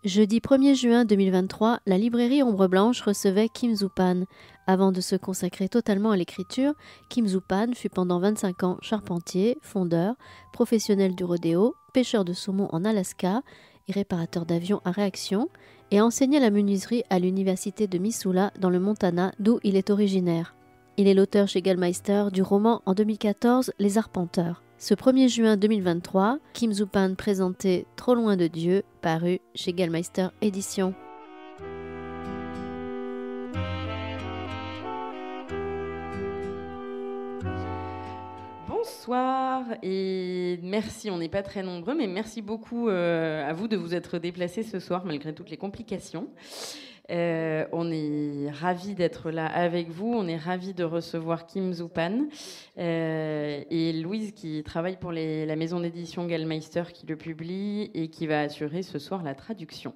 Jeudi 1er juin 2023, la librairie Ombre Blanche recevait Kim Zupan. Avant de se consacrer totalement à l'écriture, Kim Zupan fut pendant 25 ans charpentier, fondeur, professionnel du rodéo, pêcheur de saumon en Alaska et réparateur d'avions à réaction, et a enseigné la menuiserie à l'université de Missoula dans le Montana, d'où il est originaire. Il est l'auteur chez Gallmeister du roman en 2014 Les Arpenteurs. Ce 1er juin 2023, Kim Zupan présentait Trop loin de Dieu, paru chez Gallmeister Éditions. Bonsoir et merci, on n'est pas très nombreux, mais merci beaucoup à vous de vous être déplacés ce soir malgré toutes les complications. On est ravis d'être là avec vous, on est ravis de recevoir Kim Zupan et Louise qui travaille pour la maison d'édition Gallmeister qui le publie et qui va assurer ce soir la traduction.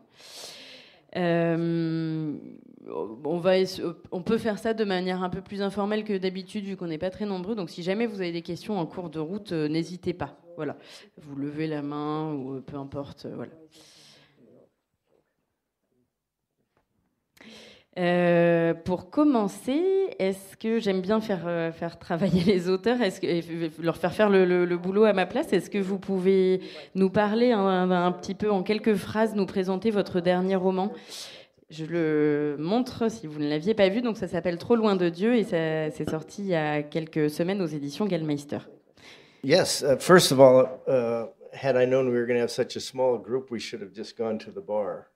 On peut faire ça de manière un peu plus informelle que d'habitude vu qu'on n'est pas très nombreux, donc si jamais vous avez des questions en cours de route, n'hésitez pas, voilà, vous levez la main ou peu importe, voilà. Pour commencer, est-ce que j'aime bien faire travailler les auteurs, et leur faire le boulot à ma place? Est-ce que vous pouvez nous parler un petit peu en quelques phrases, nous présenter votre dernier roman? Je le montre si vous ne l'aviez pas vu, donc ça s'appelle Trop loin de Dieu et c'est sorti il y a quelques semaines aux éditions Gallmeister. Yes, first of all, had I known we were going to have such a small group, we should have just gone to the bar.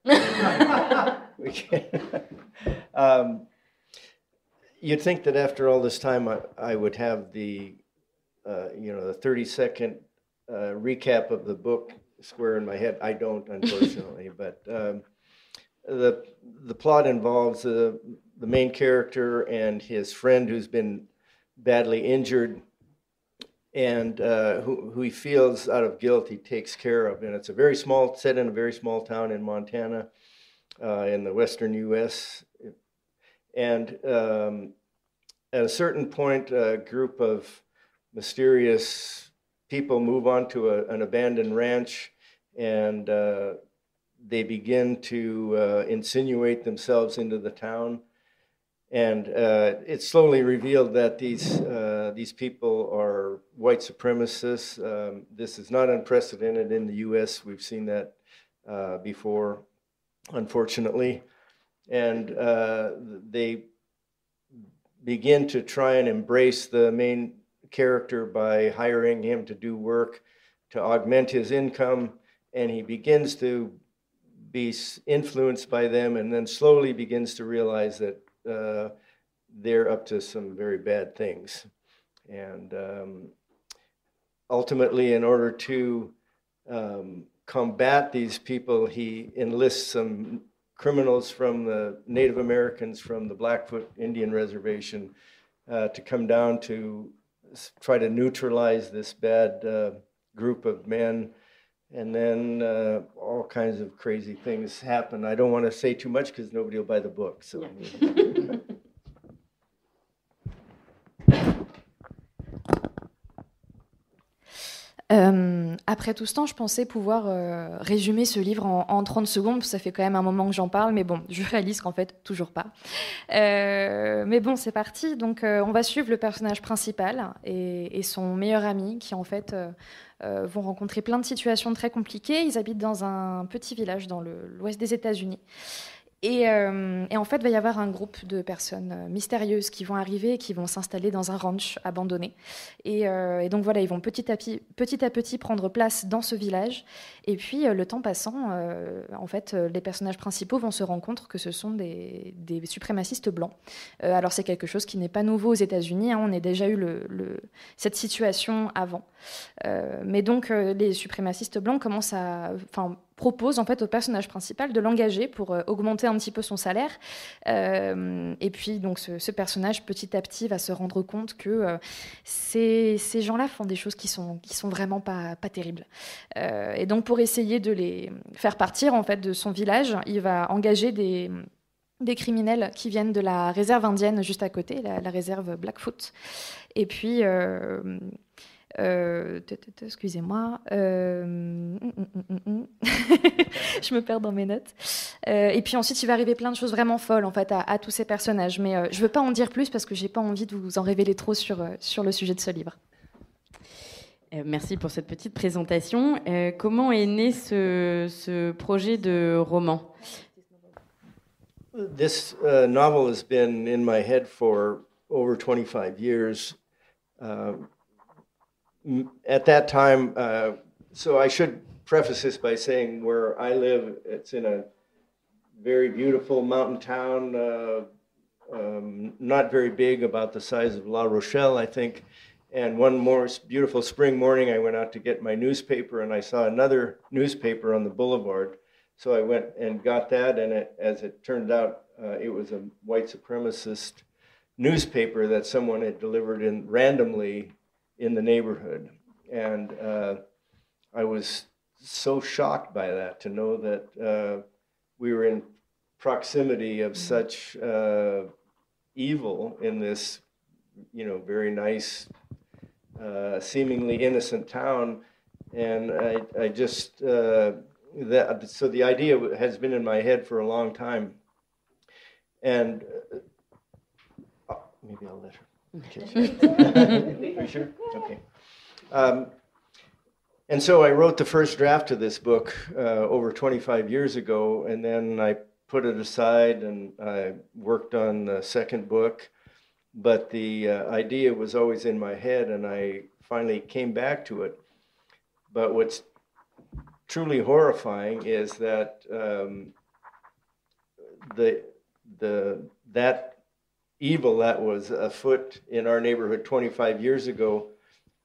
You'd think that after all this time, I would have the 30-second recap of the book square in my head. I don't, unfortunately, but the plot involves the main character and his friend who's been badly injured, and who he feels out of guilt he takes care of. And it's set in a very small town in Montana, in the western U.S. And at a certain point, a group of mysterious people move onto an abandoned ranch, and they begin to insinuate themselves into the town. And it's slowly revealed that these people are white supremacists. This is not unprecedented in the U.S. We've seen that before, unfortunately. And they begin to try and embrace the main character by hiring him to do work to augment his income. And he begins to be influenced by them and then slowly begins to realize that they're up to some very bad things. And ultimately, in order to combat these people, he enlists some criminals from the Native Americans from the Blackfoot Indian Reservation to come down to try to neutralize this bad group of men. And then all kinds of crazy things happen. I don't want to say too much because nobody will buy the book. So. Yeah. Après tout ce temps, je pensais pouvoir résumer ce livre en 30 secondes, parce que ça fait quand même un moment que j'en parle, mais bon, je réalise qu'en fait, toujours pas. Mais bon, c'est parti. Donc, on va suivre le personnage principal et son meilleur ami, qui en fait vont rencontrer plein de situations très compliquées. Ils habitent dans un petit village dans l'ouest des États-Unis. Et en fait, il va y avoir un groupe de personnes mystérieuses qui vont arriver et qui vont s'installer dans un ranch abandonné. Et donc voilà, ils vont petit à petit prendre place dans ce village. Et puis, le temps passant, en fait, les personnages principaux vont se rendre compte que ce sont des suprémacistes blancs. Alors, c'est quelque chose qui n'est pas nouveau aux États-Unis. Hein, on a déjà eu cette situation avant. Mais donc, les suprémacistes blancs propose en fait au personnage principal de l'engager pour augmenter un petit peu son salaire. Et puis donc ce personnage petit à petit va se rendre compte que ces gens-là font des choses qui sont vraiment pas terribles. Et donc pour essayer de les faire partir en fait de son village, il va engager des criminels qui viennent de la réserve indienne juste à côté, la réserve Blackfoot. Et puis Excusez-moi. Je me perds dans mes notes. Et puis ensuite, il va arriver plein de choses vraiment folles en fait à tous ces personnages. Mais je ne veux pas en dire plus parce que j'ai pas envie de vous en révéler trop sur le sujet de ce livre. Merci pour cette petite présentation. Comment est né ce projet de roman? This novel has been in my head for over 25 years. At that time, so I should preface this by saying where I live, it's in a very beautiful mountain town, not very big, about the size of La Rochelle, I think. And one more beautiful spring morning, I went out to get my newspaper, and I saw another newspaper on the boulevard. So I went and got that, and as it turned out, it was a white supremacist newspaper that someone had delivered randomly in the neighborhood. And I was so shocked by that, to know that we were in proximity of such evil in this, very nice, seemingly innocent town. And I just, so the idea has been in my head for a long time. And maybe I'll let her. Are you sure? Okay. And so I wrote the first draft of this book over 25 years ago, and then I put it aside and I worked on the second book. But the idea was always in my head, and I finally came back to it. But what's truly horrifying is that that evil that was afoot in our neighborhood 25 years ago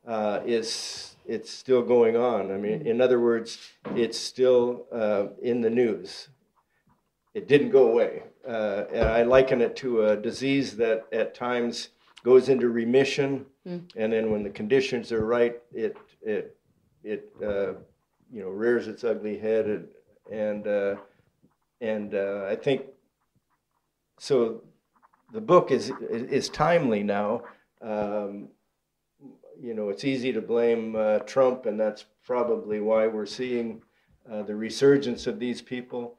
it's still going on. I mean, in other words, it's still in the news. It didn't go away. And I liken it to a disease that at times goes into remission, and then when the conditions are right, it rears its ugly head, and I think so. The book is timely now. It's easy to blame Trump, and that's probably why we're seeing the resurgence of these people.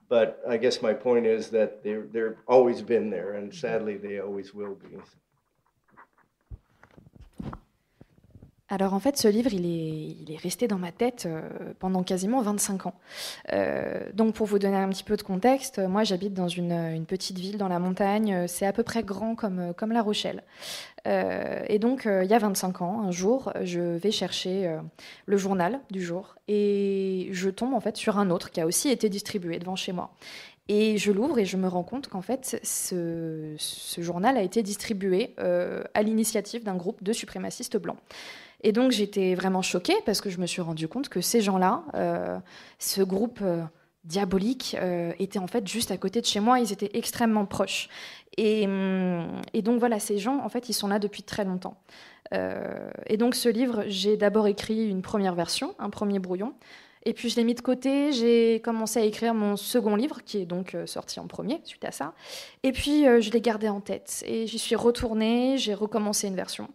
But I guess my point is that they've always been there, and sadly, they always will be. Alors en fait, ce livre, il est resté dans ma tête pendant quasiment 25 ans. Donc pour vous donner un petit peu de contexte, moi j'habite dans une petite ville dans la montagne, c'est à peu près grand comme La Rochelle. Et donc il y a 25 ans, un jour, je vais chercher le journal du jour et je tombe en fait sur un autre qui a aussi été distribué devant chez moi. Et je l'ouvre et je me rends compte qu'en fait, ce journal a été distribué à l'initiative d'un groupe de suprémacistes blancs. Et donc j'étais vraiment choquée parce que je me suis rendu compte que ces gens-là, ce groupe diabolique, était en fait juste à côté de chez moi. Ils étaient extrêmement proches. Et donc voilà, ces gens, en fait, ils sont là depuis très longtemps. Et donc ce livre, j'ai d'abord écrit une première version, un premier brouillon. Et puis je l'ai mis de côté, j'ai commencé à écrire mon second livre, qui est donc sorti en premier, suite à ça. Et puis je l'ai gardé en tête. Et j'y suis retournée, j'ai recommencé une version.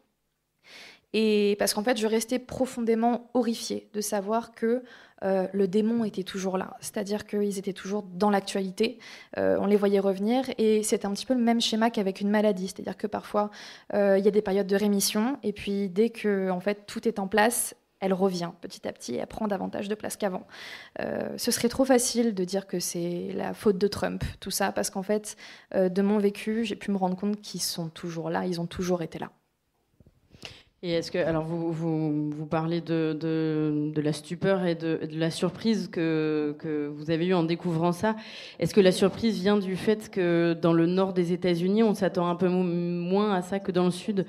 Et parce qu'en fait, je restais profondément horrifiée de savoir que le démon était toujours là. C'est-à-dire qu'ils étaient toujours dans l'actualité, on les voyait revenir, et c'est un petit peu le même schéma qu'avec une maladie. C'est-à-dire que parfois, il y a des périodes de rémission, et puis dès que en fait, tout est en place, elle revient petit à petit et elle prend davantage de place qu'avant. Ce serait trop facile de dire que c'est la faute de Trump, tout ça, parce qu'en fait, de mon vécu, j'ai pu me rendre compte qu'ils sont toujours là, ils ont toujours été là. Et est-ce que, alors vous parlez de la stupeur et de la surprise que vous avez eue en découvrant ça. Est-ce que la surprise vient du fait que dans le nord des États-Unis, on s'attend un peu moins à ça que dans le sud?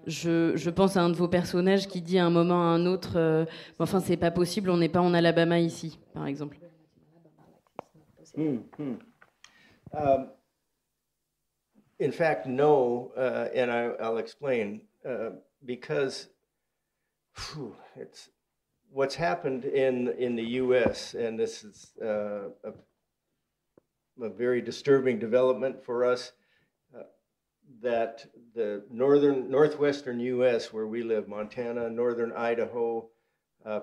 Je pense à un de vos personnages qui dit à un moment à un autre enfin, c'est pas possible, on n'est pas en Alabama ici, par exemple. In fact, no, and I'll explain. Because it's what's happened in the U.S., and this is a very disturbing development for us. that the northwestern U.S., where we live, Montana, northern Idaho,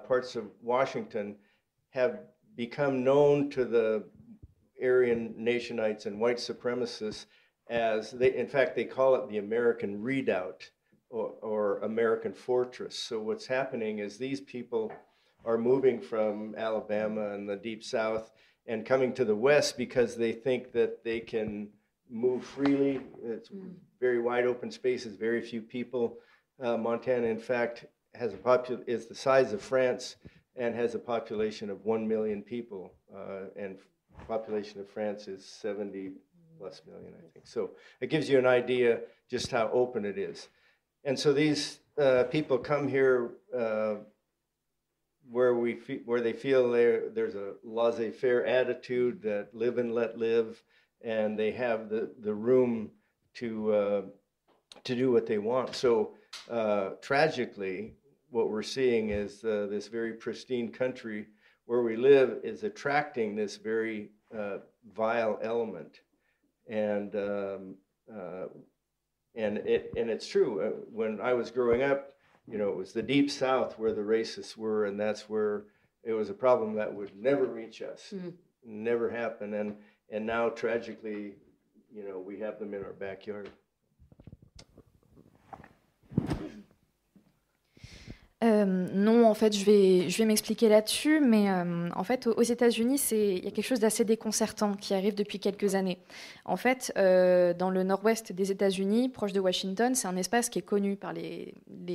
parts of Washington, have become known to the Aryan Nationites and white supremacists as in fact, they call it the American Redoubt or American Fortress. So what's happening is these people are moving from Alabama and the Deep South and coming to the West because they think that they can move freely. It's very wide open spaces, very few people. Montana, in fact, is the size of France and has a population of 1 million people. And population of France is 70 plus million, I think. So it gives you an idea just how open it is. And so these people come here where they feel there's a laissez-faire attitude, that live and let live, and they have the room to do what they want. So tragically, what we're seeing is this very pristine country where we live is attracting this very vile element, and it's true. When I was growing up, you know, it was the Deep South where the racists were, and that's where it was a problem that would never reach us, never happen. And now, tragically, you know, we have them in our backyard. Non, en fait, je vais m'expliquer là-dessus, mais en fait, aux États-Unis, il y a quelque chose d'assez déconcertant qui arrive depuis quelques années. En fait, dans le nord-ouest des États-Unis, proche de Washington, c'est un espace qui est connu par les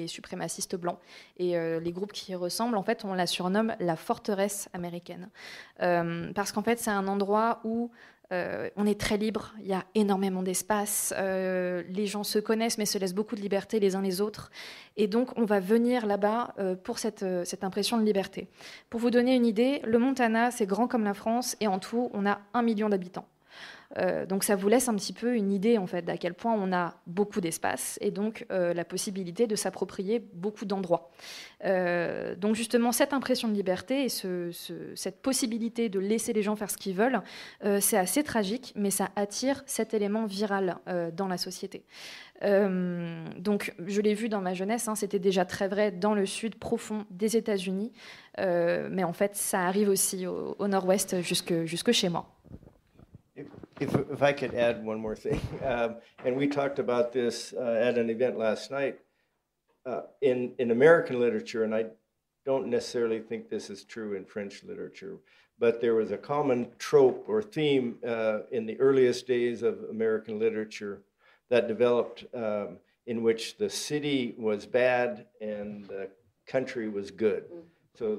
suprémacistes blancs. Et les groupes qui y ressemblent, en fait, on la surnomme la forteresse américaine. Parce qu'en fait, c'est un endroit où on est très libre, il y a énormément d'espace, les gens se connaissent mais se laissent beaucoup de liberté les uns les autres, et donc on va venir là-bas pour cette impression de liberté. Pour vous donner une idée, le Montana, c'est grand comme la France, et en tout, on a 1 million d'habitants. Donc ça vous laisse un petit peu une idée en fait d'à quel point on a beaucoup d'espace et donc la possibilité de s'approprier beaucoup d'endroits. Donc justement cette impression de liberté et cette possibilité de laisser les gens faire ce qu'ils veulent, c'est assez tragique, mais ça attire cet élément viral dans la société. Donc je l'ai vu dans ma jeunesse, hein, c'était déjà très vrai dans le sud profond des États-Unis, mais en fait ça arrive aussi au nord-ouest jusque chez moi. If I could add one more thing, and we talked about this at an event last night, in American literature, and I don't necessarily think this is true in French literature, but there was a common trope or theme in the earliest days of American literature that developed in which the city was bad and the country was good. So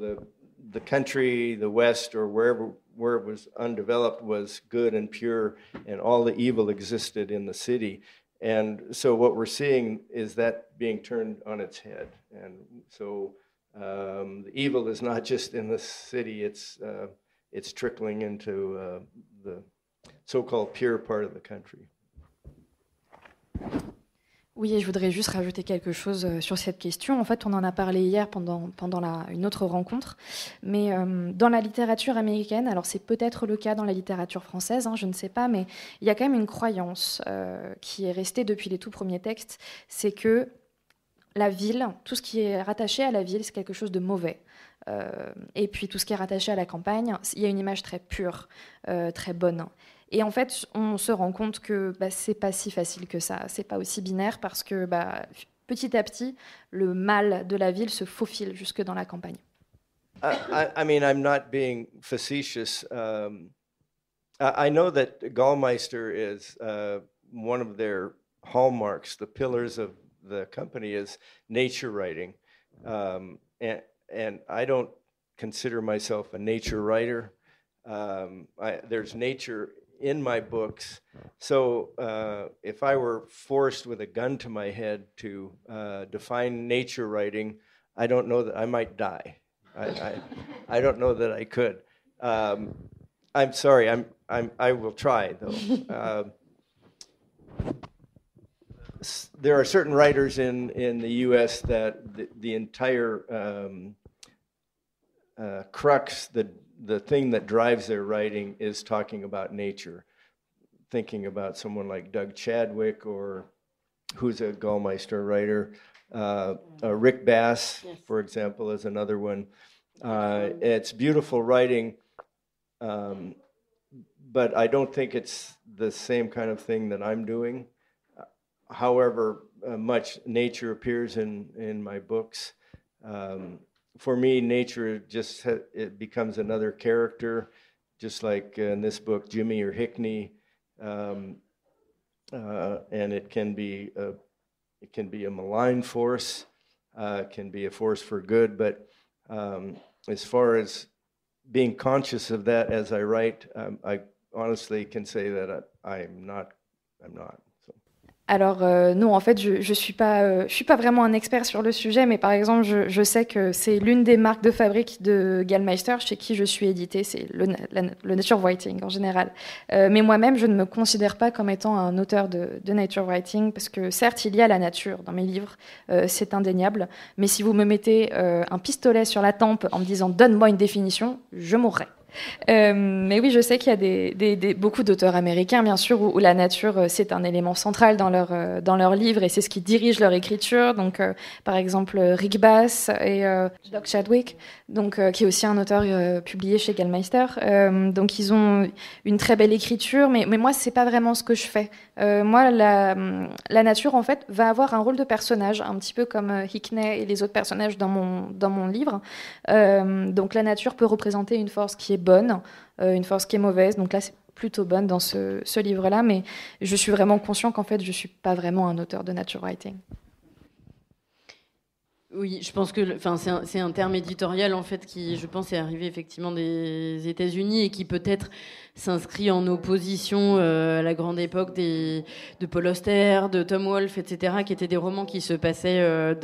the country, the West, or where it was undeveloped was good and pure, and all the evil existed in the city. And so what we're seeing is that being turned on its head. And so the evil is not just in the city, it's trickling into the so-called pure part of the country. Oui, et je voudrais juste rajouter quelque chose sur cette question. En fait, on en a parlé hier pendant une autre rencontre, mais dans la littérature américaine, alors c'est peut-être le cas dans la littérature française, hein, je ne sais pas, mais il y a quand même une croyance qui est restée depuis les tout premiers textes, c'est que la ville, tout ce qui est rattaché à la ville, c'est quelque chose de mauvais. Et puis tout ce qui est rattaché à la campagne, il y a une image très pure, très bonne. Et en fait, on se rend compte que c'est pas si facile que ça, c'est pas aussi binaire parce que petit à petit, le mal de la ville se faufile jusque dans la campagne. I mean, I'm not being facetious. I know that Gallmeister is one of their hallmarks, the pillars of the company is nature writing. And I don't consider myself a nature writer. There's nature in my books. So if I were forced with a gun to my head to define nature writing, I don't know that I might die. I don't know that I could. I'm sorry. I will try though. There are certain writers in the U.S. that the entire crux, the thing that drives their writing is talking about nature. Thinking about someone like Doug Chadwick or who's a Gallmeister writer. Rick Bass, for example, is another one. It's beautiful writing, but I don't think it's the same kind of thing that I'm doing. However much nature appears in my books, for me, nature just it becomes another character, just like in this book, Jimmy or Hickney, and it can be a malign force, it can be a force for good. But as far as being conscious of that as I write, I honestly can say that I'm not. So. Alors non, en fait, je suis pas vraiment un expert sur le sujet, mais par exemple, je sais que c'est l'une des marques de fabrique de Gallmeister chez qui je suis éditée, c'est le nature writing en général. Mais moi-même, je ne me considère pas comme étant un auteur de nature writing, parce que certes, il y a la nature dans mes livres, c'est indéniable, mais si vous me mettez un pistolet sur la tempe en me disant « donne-moi une définition », je mourrai. Mais oui, je sais qu'il y a beaucoup d'auteurs américains, bien sûr, où la nature, c'est un élément central dans leurs livres et c'est ce qui dirige leur écriture. Donc, par exemple, Rick Bass et Doug Chadwick, donc, qui est aussi un auteur publié chez Gallmeister. Donc, ils ont une très belle écriture, mais moi, c'est pas vraiment ce que je fais. Moi, la nature, en fait, va avoir un rôle de personnage, un petit peu comme Hickney et les autres personnages dans mon livre. Donc, la nature peut représenter une force qui est bonne, une force qui est mauvaise. Donc là, c'est plutôt bonne dans ce livre-là, mais je suis vraiment conscient qu'en fait, je suis pas vraiment un auteur de nature writing. Oui, je pense que c'est un terme éditorial en fait qui, je pense, est arrivé effectivement des États-Unis et qui peut-être s'inscrit en opposition à la grande époque de Paul Auster, de Tom Wolfe, etc., qui étaient des romans qui se passaient à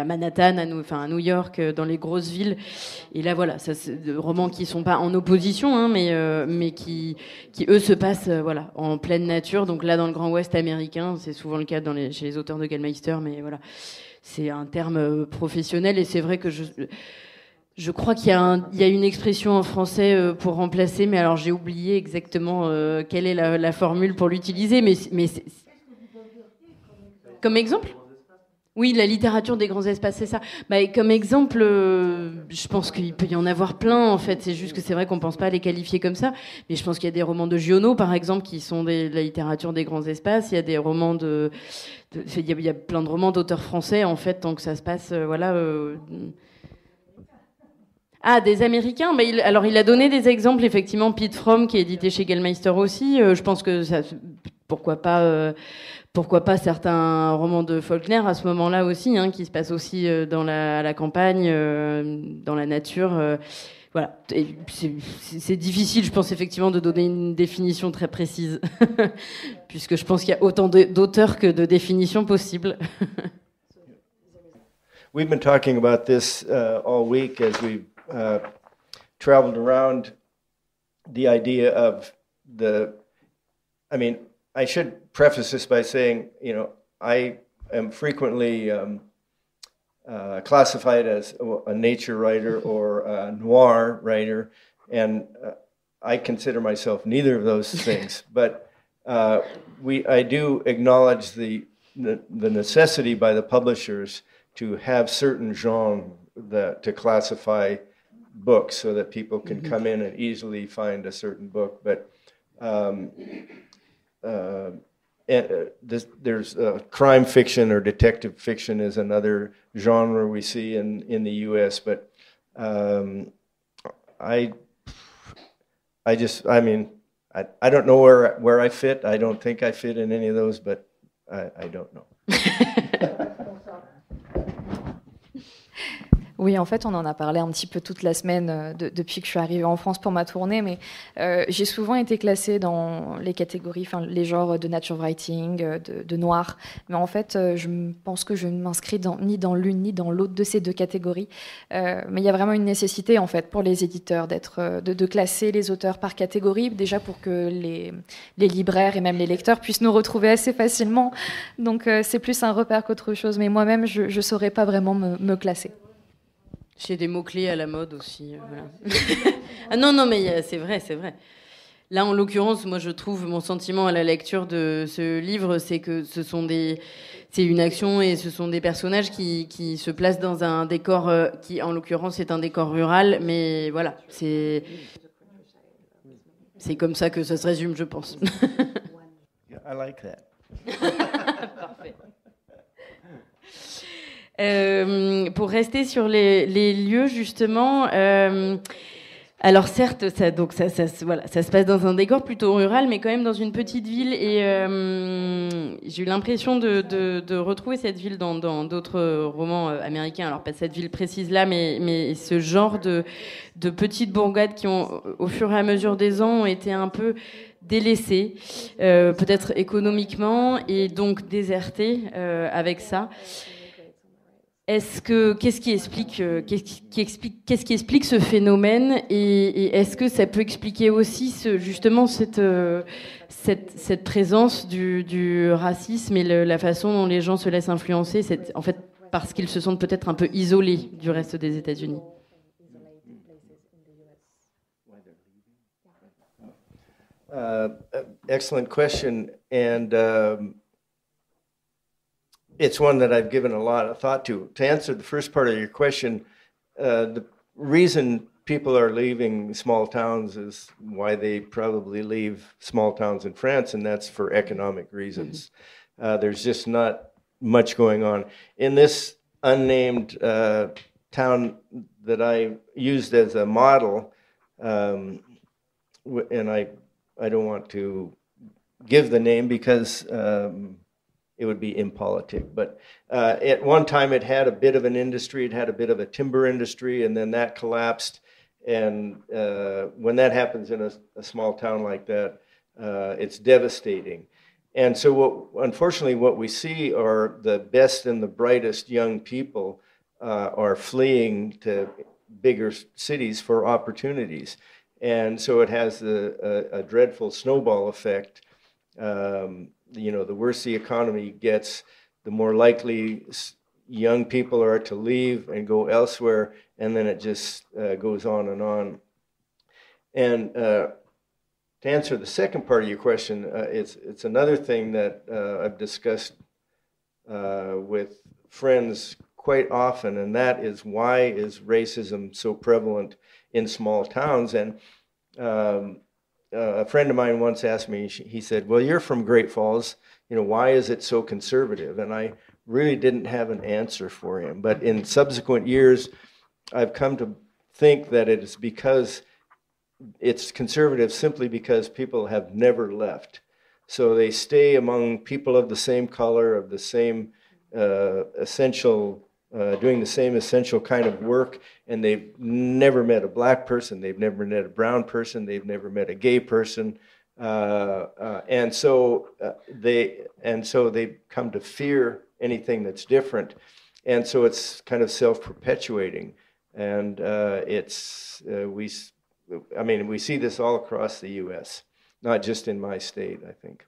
Manhattan, à New York, dans les grosses villes. Et là, voilà, ça, c'est des romans qui sont pas en opposition, hein, mais qui eux se passent en pleine nature. Donc là, dans le Grand Ouest américain, c'est souvent le cas chez les auteurs de Gallmeister, mais voilà. C'est un terme professionnel et c'est vrai que je crois qu'il y a une expression en français pour remplacer, mais alors j'ai oublié exactement quelle est la formule pour l'utiliser, mais comme exemple ? Oui, la littérature des grands espaces, c'est ça. Comme exemple, je pense qu'il peut y en avoir plein, en fait. C'est juste que c'est vrai qu'on ne pense pas à les qualifier comme ça. Mais je pense qu'il y a des romans de Giono, par exemple, qui sont de la littérature des grands espaces. Il y a des romans il y a plein de romans d'auteurs français, en fait, tant que ça se passe, Ah, des Américains. Alors, il a donné des exemples, effectivement. Pete Fromm, qui est édité chez Gallmeister aussi. Je pense que ça... Pourquoi pas certains romans de Faulkner à ce moment-là aussi, hein, qui se passent aussi à la campagne, dans la nature. Voilà. Et c'est difficile, je pense, effectivement, de donner une définition très précise, puisque je pense qu'il y a autant d'auteurs que de définitions possibles. We've been talking about this all week as we've traveled around the idea of I should preface this by saying, I am frequently classified as a nature writer or a noir writer, and I consider myself neither of those things. But I do acknowledge the necessity by the publishers to have certain genres to classify books so that people can come in and easily find a certain book. But there's crime fiction or detective fiction is another genre we see in the U.S. But I don't know where I fit. I don't think I fit in any of those, but I don't know. Oui, en fait, on en a parlé un petit peu toute la semaine depuis que je suis arrivée en France pour ma tournée, mais j'ai souvent été classée dans les catégories, les genres de nature writing, de noir. Mais en fait, je pense que je ne m'inscris ni dans l'une ni dans l'autre de ces deux catégories. Mais il y a vraiment une nécessité, en fait, pour les éditeurs de classer les auteurs par catégorie, déjà pour que les libraires et même les lecteurs puissent nous retrouver assez facilement. Donc, c'est plus un repère qu'autre chose. Mais moi-même, je ne saurais pas vraiment me classer. J'ai des mots-clés à la mode aussi. Voilà. Ah non, mais c'est vrai. Là, en l'occurrence, moi, je trouve mon sentiment à la lecture de ce livre, c'est que c'est une action et ce sont des personnages qui se placent dans un décor qui, en l'occurrence, est un décor rural. Mais voilà, c'est comme ça que ça se résume, je pense. Yeah, I like that. Parfait. Pour rester sur les lieux, justement, alors certes, voilà, ça se passe dans un décor plutôt rural, mais quand même dans une petite ville. Et j'ai eu l'impression de retrouver cette ville dans d'autres romans américains. Alors pas cette ville précise là, mais ce genre de petites bourgades qui ont, au fur et à mesure des ans, ont été un peu délaissées, peut-être économiquement, et donc désertées avec ça. Qu'est-ce qui explique ce phénomène, et est-ce que ça peut expliquer aussi justement cette présence du racisme et la façon dont les gens se laissent influencer, en fait parce qu'ils se sentent peut-être un peu isolés du reste des États-Unis. Excellent question, and it's one that I've given a lot of thought to. To answer the first part of your question, the reason people are leaving small towns is why they probably leave small towns in France, and that's for economic reasons. There's just not much going on. In this unnamed town that I used as a model, and I don't want to give the name because it would be impolitic. But at one time it had a bit of an industry, it had a bit of a timber industry, and then that collapsed. And when that happens in a small town like that, it's devastating. And so unfortunately what we see are the best and the brightest young people are fleeing to bigger cities for opportunities. And so it has a dreadful snowball effect. The worse the economy gets, the more likely young people are to leave and go elsewhere, and then it just goes on and on. And to answer the second part of your question, it's another thing that I've discussed with friends quite often, and that is, why is racism so prevalent in small towns? And a friend of mine once asked me, he said, well, you're from Great Falls, why is it so conservative? And I really didn't have an answer for him. But in subsequent years, I've come to think that it is because it's conservative simply because people have never left. So they stay among people of the same color, of the same doing the same essential kind of work, and they've never met a black person, they've never met a brown person, they've never met a gay person, and so they come to fear anything that's different, and so it's kind of self-perpetuating, and we see this all across the U.S., not just in my state, I think.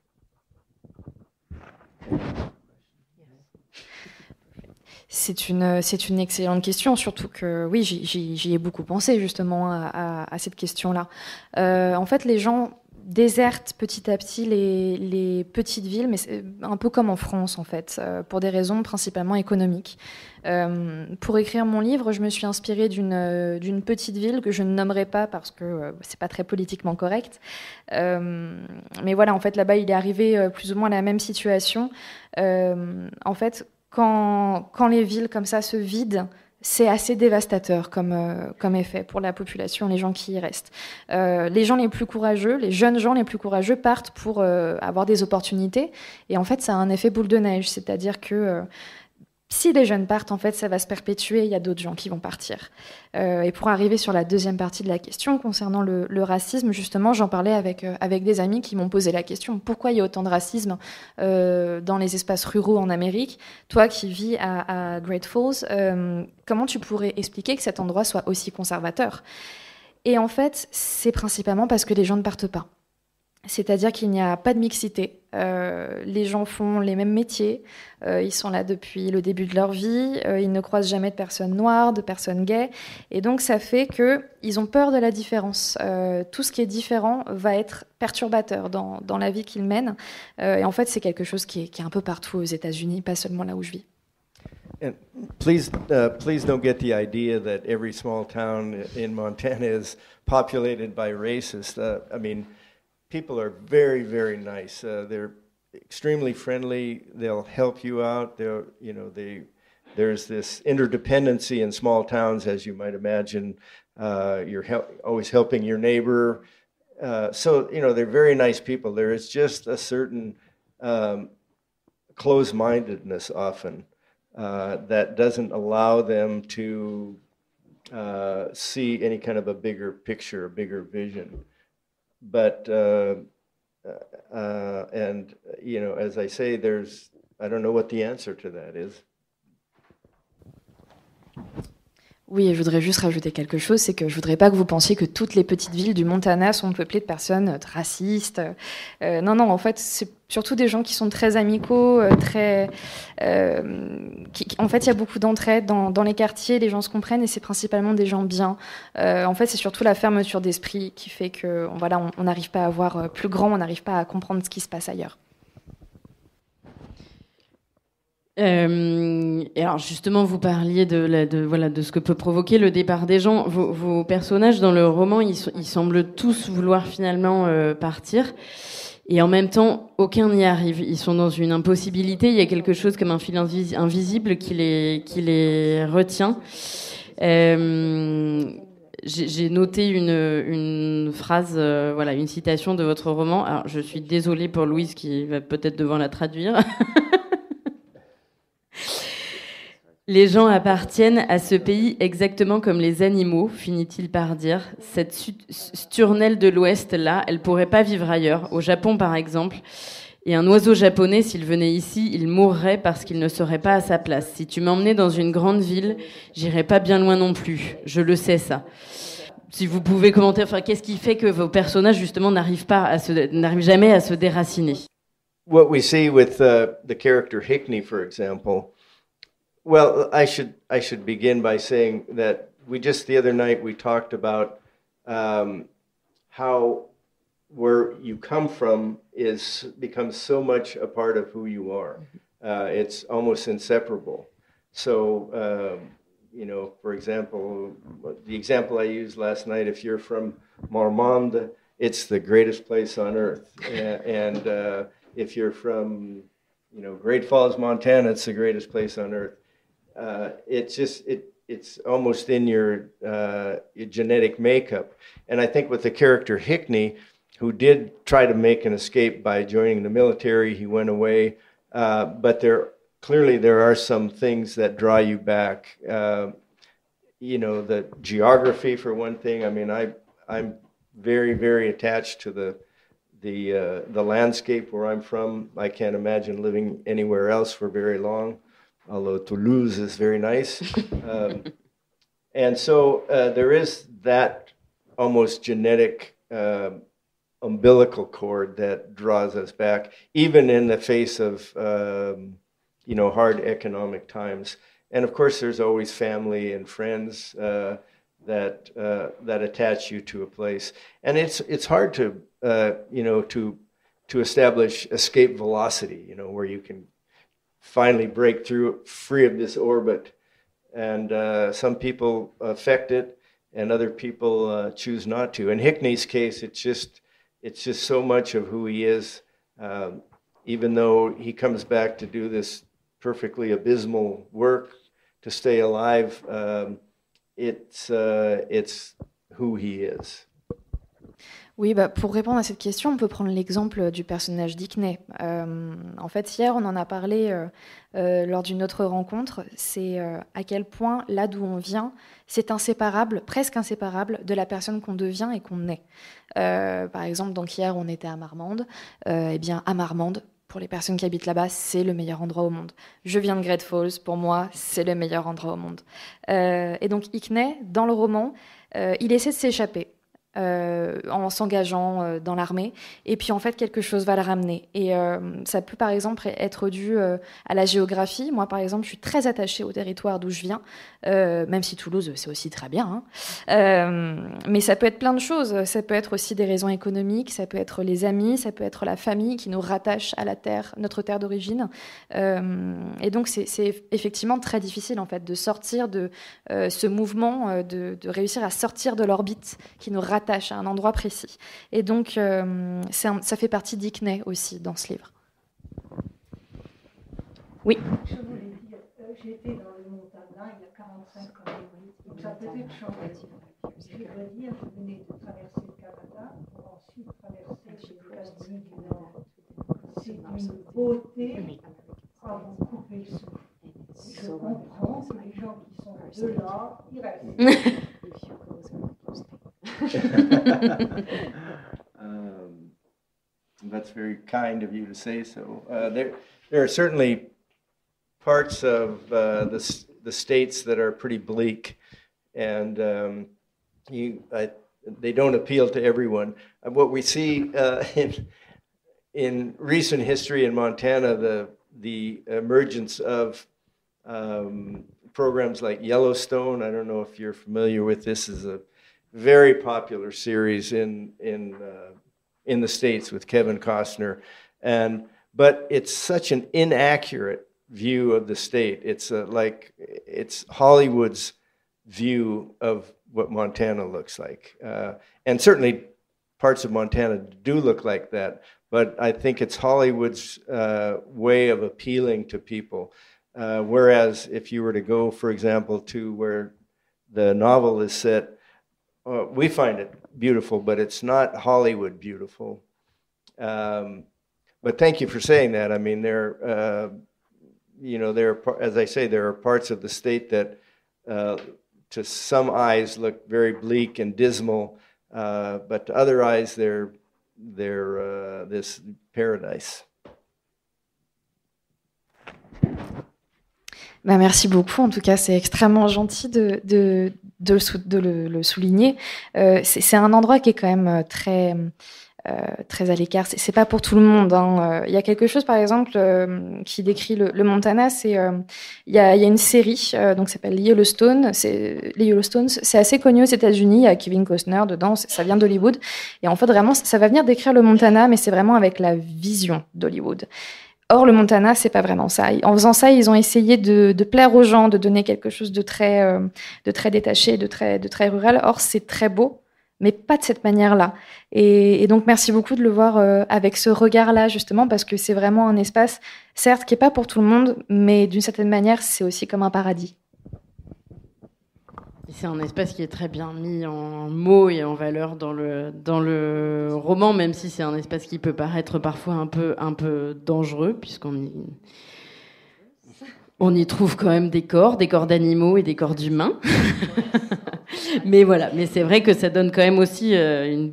C'est une excellente question, surtout que oui, j'y ai beaucoup pensé justement à cette question-là. En fait, les gens désertent petit à petit les petites villes, mais c'est un peu comme en France en fait, pour des raisons principalement économiques. Pour écrire mon livre, je me suis inspirée d'une petite ville que je ne nommerai pas parce que c'est pas très politiquement correct. Mais voilà, en fait, là-bas, il est arrivé plus ou moins la même situation. En fait, quand les villes comme ça se vident, c'est assez dévastateur comme effet pour la population, les gens qui y restent. Les gens les plus courageux, les jeunes gens les plus courageux partent pour avoir des opportunités. Et en fait, ça a un effet boule de neige. C'est-à-dire que si les jeunes partent, en fait, ça va se perpétuer. Il y a d'autres gens qui vont partir. Et pour arriver sur la deuxième partie de la question, concernant le racisme, justement, j'en parlais avec des amis qui m'ont posé la question. Pourquoi il y a autant de racisme dans les espaces ruraux en Amérique? Toi qui vis à Great Falls, comment tu pourrais expliquer que cet endroit soit aussi conservateur? Et en fait, c'est principalement parce que les gens ne partent pas. C'est-à-dire qu'il n'y a pas de mixité. Les gens font les mêmes métiers, ils sont là depuis le début de leur vie, ils ne croisent jamais de personnes noires, de personnes gays, et donc ça fait qu'ils ont peur de la différence. Tout ce qui est différent va être perturbateur dans la vie qu'ils mènent, et en fait c'est quelque chose qui est un peu partout aux États-Unis, pas seulement là où je vis. And please don't get the idea that every small town in Montana is populated by racists. I mean, people are very, very nice. They're extremely friendly. They'll help you out. There's this interdependency in small towns, as you might imagine. You're always helping your neighbor. So, they're very nice people. There is just a certain closed-mindedness often that doesn't allow them to see any kind of a bigger picture, a bigger vision. But, as I say, I don't know what the answer to that is. Oui, et je voudrais juste rajouter quelque chose, c'est que je voudrais pas que vous pensiez que toutes les petites villes du Montana sont peuplées de personnes racistes. Non, en fait, c'est surtout des gens qui sont très amicaux, en fait, il y a beaucoup d'entraide dans les quartiers, les gens se comprennent et c'est principalement des gens bien. En fait, c'est surtout la fermeture d'esprit qui fait que, on n'arrive pas à voir plus grand, on n'arrive pas à comprendre ce qui se passe ailleurs. Et alors justement, vous parliez de ce que peut provoquer le départ des gens. Vos personnages dans le roman, ils semblent tous vouloir finalement partir, et en même temps, aucun n'y arrive. Ils sont dans une impossibilité. Il y a quelque chose comme un fil invisible qui les retient. J'ai noté une phrase, une citation de votre roman. Alors, je suis désolée pour Louise qui va peut-être devoir la traduire. Les gens appartiennent à ce pays exactement comme les animaux, finit-il par dire. Cette sturnelle de l'Ouest, là, elle pourrait pas vivre ailleurs. Au Japon, par exemple. Et un oiseau japonais, s'il venait ici, il mourrait parce qu'il ne serait pas à sa place. Si tu m'emmenais dans une grande ville, j'irais pas bien loin non plus. Je le sais, ça. Si vous pouvez commenter, qu'est-ce qui fait que vos personnages, justement, n'arrivent jamais à se déraciner? What we see with the character Hickney, for example. Well, I should begin by saying that the other night we talked about how where you come from becomes so much a part of who you are. It's almost inseparable. So, for example, the example I used last night, if you're from Marmande, it's the greatest place on earth. And if you're from, Great Falls, Montana, it's the greatest place on earth. It's almost in your genetic makeup. And I think with the character Hickney, who did try to make an escape by joining the military, he went away. But there are some things that draw you back. The geography, for one thing. I mean, I'm very, very attached to the landscape where I'm from. I can't imagine living anywhere else for very long. Although Toulouse is very nice. And so there is that almost genetic umbilical cord that draws us back, even in the face of, hard economic times. And of course, there's always family and friends that attach you to a place. And it's hard to establish escape velocity, where you can finally break through, free of this orbit. And some people affect it, and other people choose not to. In Hickney's case, it's just so much of who he is. Even though he comes back to do this perfectly abysmal work to stay alive, it's who he is. Oui, pour répondre à cette question, on peut prendre l'exemple du personnage d'Hickney. En fait, hier, on en a parlé lors d'une autre rencontre. C'est à quel point, là d'où on vient, c'est inséparable, presque inséparable, de la personne qu'on devient et qu'on est. Par exemple, donc hier, on était à Marmande. Eh bien, à Marmande, pour les personnes qui habitent là-bas, c'est le meilleur endroit au monde. Je viens de Great Falls, pour moi, c'est le meilleur endroit au monde. Et donc, Hickney, dans le roman, il essaie de s'échapper. en s'engageant dans l'armée. Et puis en fait, quelque chose va le ramener. Et ça peut par exemple être dû à la géographie. Moi par exemple, je suis très attachée au territoire d'où je viens, même si Toulouse, c'est aussi très bien. Mais ça peut être plein de choses. Ça peut être aussi des raisons économiques, ça peut être les amis, ça peut être la famille qui nous rattache à la terre, notre terre d'origine. Et donc c'est effectivement très difficile en fait de sortir de ce mouvement, de réussir à sortir de l'orbite qui nous rattache à un endroit précis. Et donc, ça fait partie d'Ickney aussi dans ce livre. Oui. Je voulais dire, j'ai été dans le Montana il y a 45 ans. Donc ça peut être changé. Je voudrais dire, je venais de traverser le Canada pour ensuite traverser les États-Unis du Nord. C'est une beauté à vous couper le souffle. Je comprends que les gens qui sont de là, ils restent. That's very kind of you to say so. There are certainly parts of the states that are pretty bleak, and they don't appeal to everyone. What we see in recent history in Montana, the emergence of programs like Yellowstone. I don't know if you're familiar with this. Is a very popular series in the States with Kevin Costner, but it's such an inaccurate view of the state. It's it's Hollywood's view of what Montana looks like, and certainly parts of Montana do look like that. But I think it's Hollywood's way of appealing to people. Whereas if you were to go, for example, to where the novel is set, we find it beautiful, but it's not Hollywood beautiful. But thank you for saying that. I mean, as I say, there are parts of the state that, to some eyes, look very bleak and dismal, but to other eyes, they're this paradise. Bah merci beaucoup. En tout cas, c'est extrêmement gentil de le souligner. C'est un endroit qui est quand même très à l'écart. C'est pas pour tout le monde. Il y a quelque chose, par exemple, qui décrit le Montana. Il y a une série donc s'appelle les Yellowstones. C'est assez connu aux États-Unis. Il y a Kevin Costner dedans. Ça vient d'Hollywood. Et en fait, vraiment, ça va venir décrire le Montana, mais c'est vraiment avec la vision d'Hollywood. Or, le Montana, c'est pas vraiment ça. En faisant ça, ils ont essayé de plaire aux gens, de donner quelque chose de très détaché, de très rural. Or, c'est très beau, mais pas de cette manière-là. Et donc, merci beaucoup de le voir avec ce regard-là, justement, parce que c'est vraiment un espace, certes, qui est pas pour tout le monde, mais d'une certaine manière, c'est aussi comme un paradis. C'est un espace qui est très bien mis en mots et en valeur dans le roman, même si c'est un espace qui peut paraître parfois un peu dangereux, puisqu'on y trouve quand même des corps d'animaux et des corps d'humains. Mais voilà, mais c'est vrai que ça donne quand même aussi une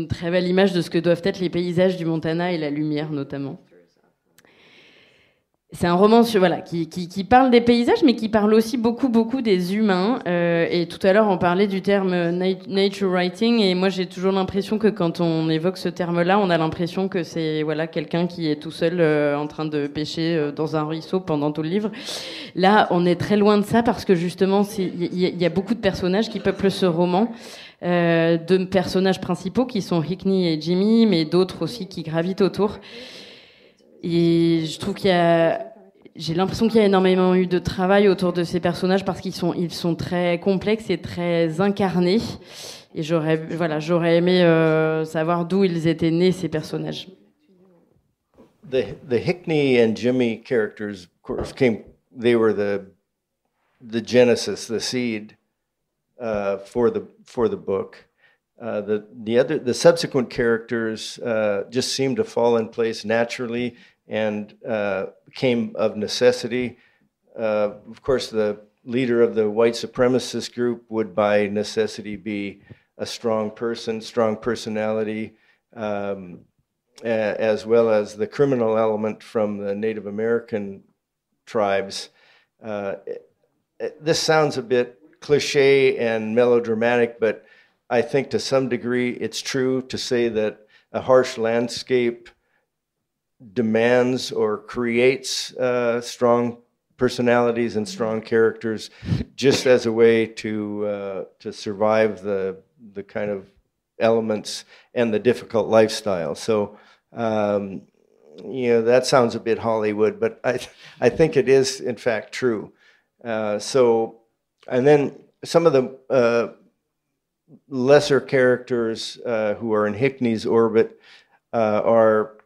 très belle image de ce que doivent être les paysages du Montana et la lumière notamment. C'est un roman qui parle des paysages, mais qui parle aussi beaucoup des humains. Et tout à l'heure, on parlait du terme nature writing. Et moi, j'ai toujours l'impression que quand on évoque ce terme-là, on a l'impression que c'est quelqu'un qui est tout seul en train de pêcher dans un ruisseau pendant tout le livre. Là, on est très loin de ça parce que justement, il y a beaucoup de personnages qui peuplent ce roman. Deux personnages principaux qui sont Hickney et Jimmy, mais d'autres aussi qui gravitent autour. Et je trouve j'ai l'impression qu'il y a énormément eu de travail autour de ces personnages parce qu'ils sont très complexes et très incarnés. Et j'aurais aimé savoir d'où ils étaient nés, ces personnages. The Hickney and Jimmy characters, of course, they were the genesis, the seed for the book. The subsequent characters just seemed to fall in place naturally and came of necessity. Of course, the leader of the white supremacist group would by necessity be a strong person, strong personality, as well as the criminal element from the Native American tribes. This sounds a bit cliche and melodramatic, but I think to some degree it's true to say that a harsh landscape demands or creates strong personalities and strong characters, just as a way to survive the kind of elements and the difficult lifestyle. So, that sounds a bit Hollywood, but I think it is in fact true. And then some of the lesser characters who are in Hickney's orbit are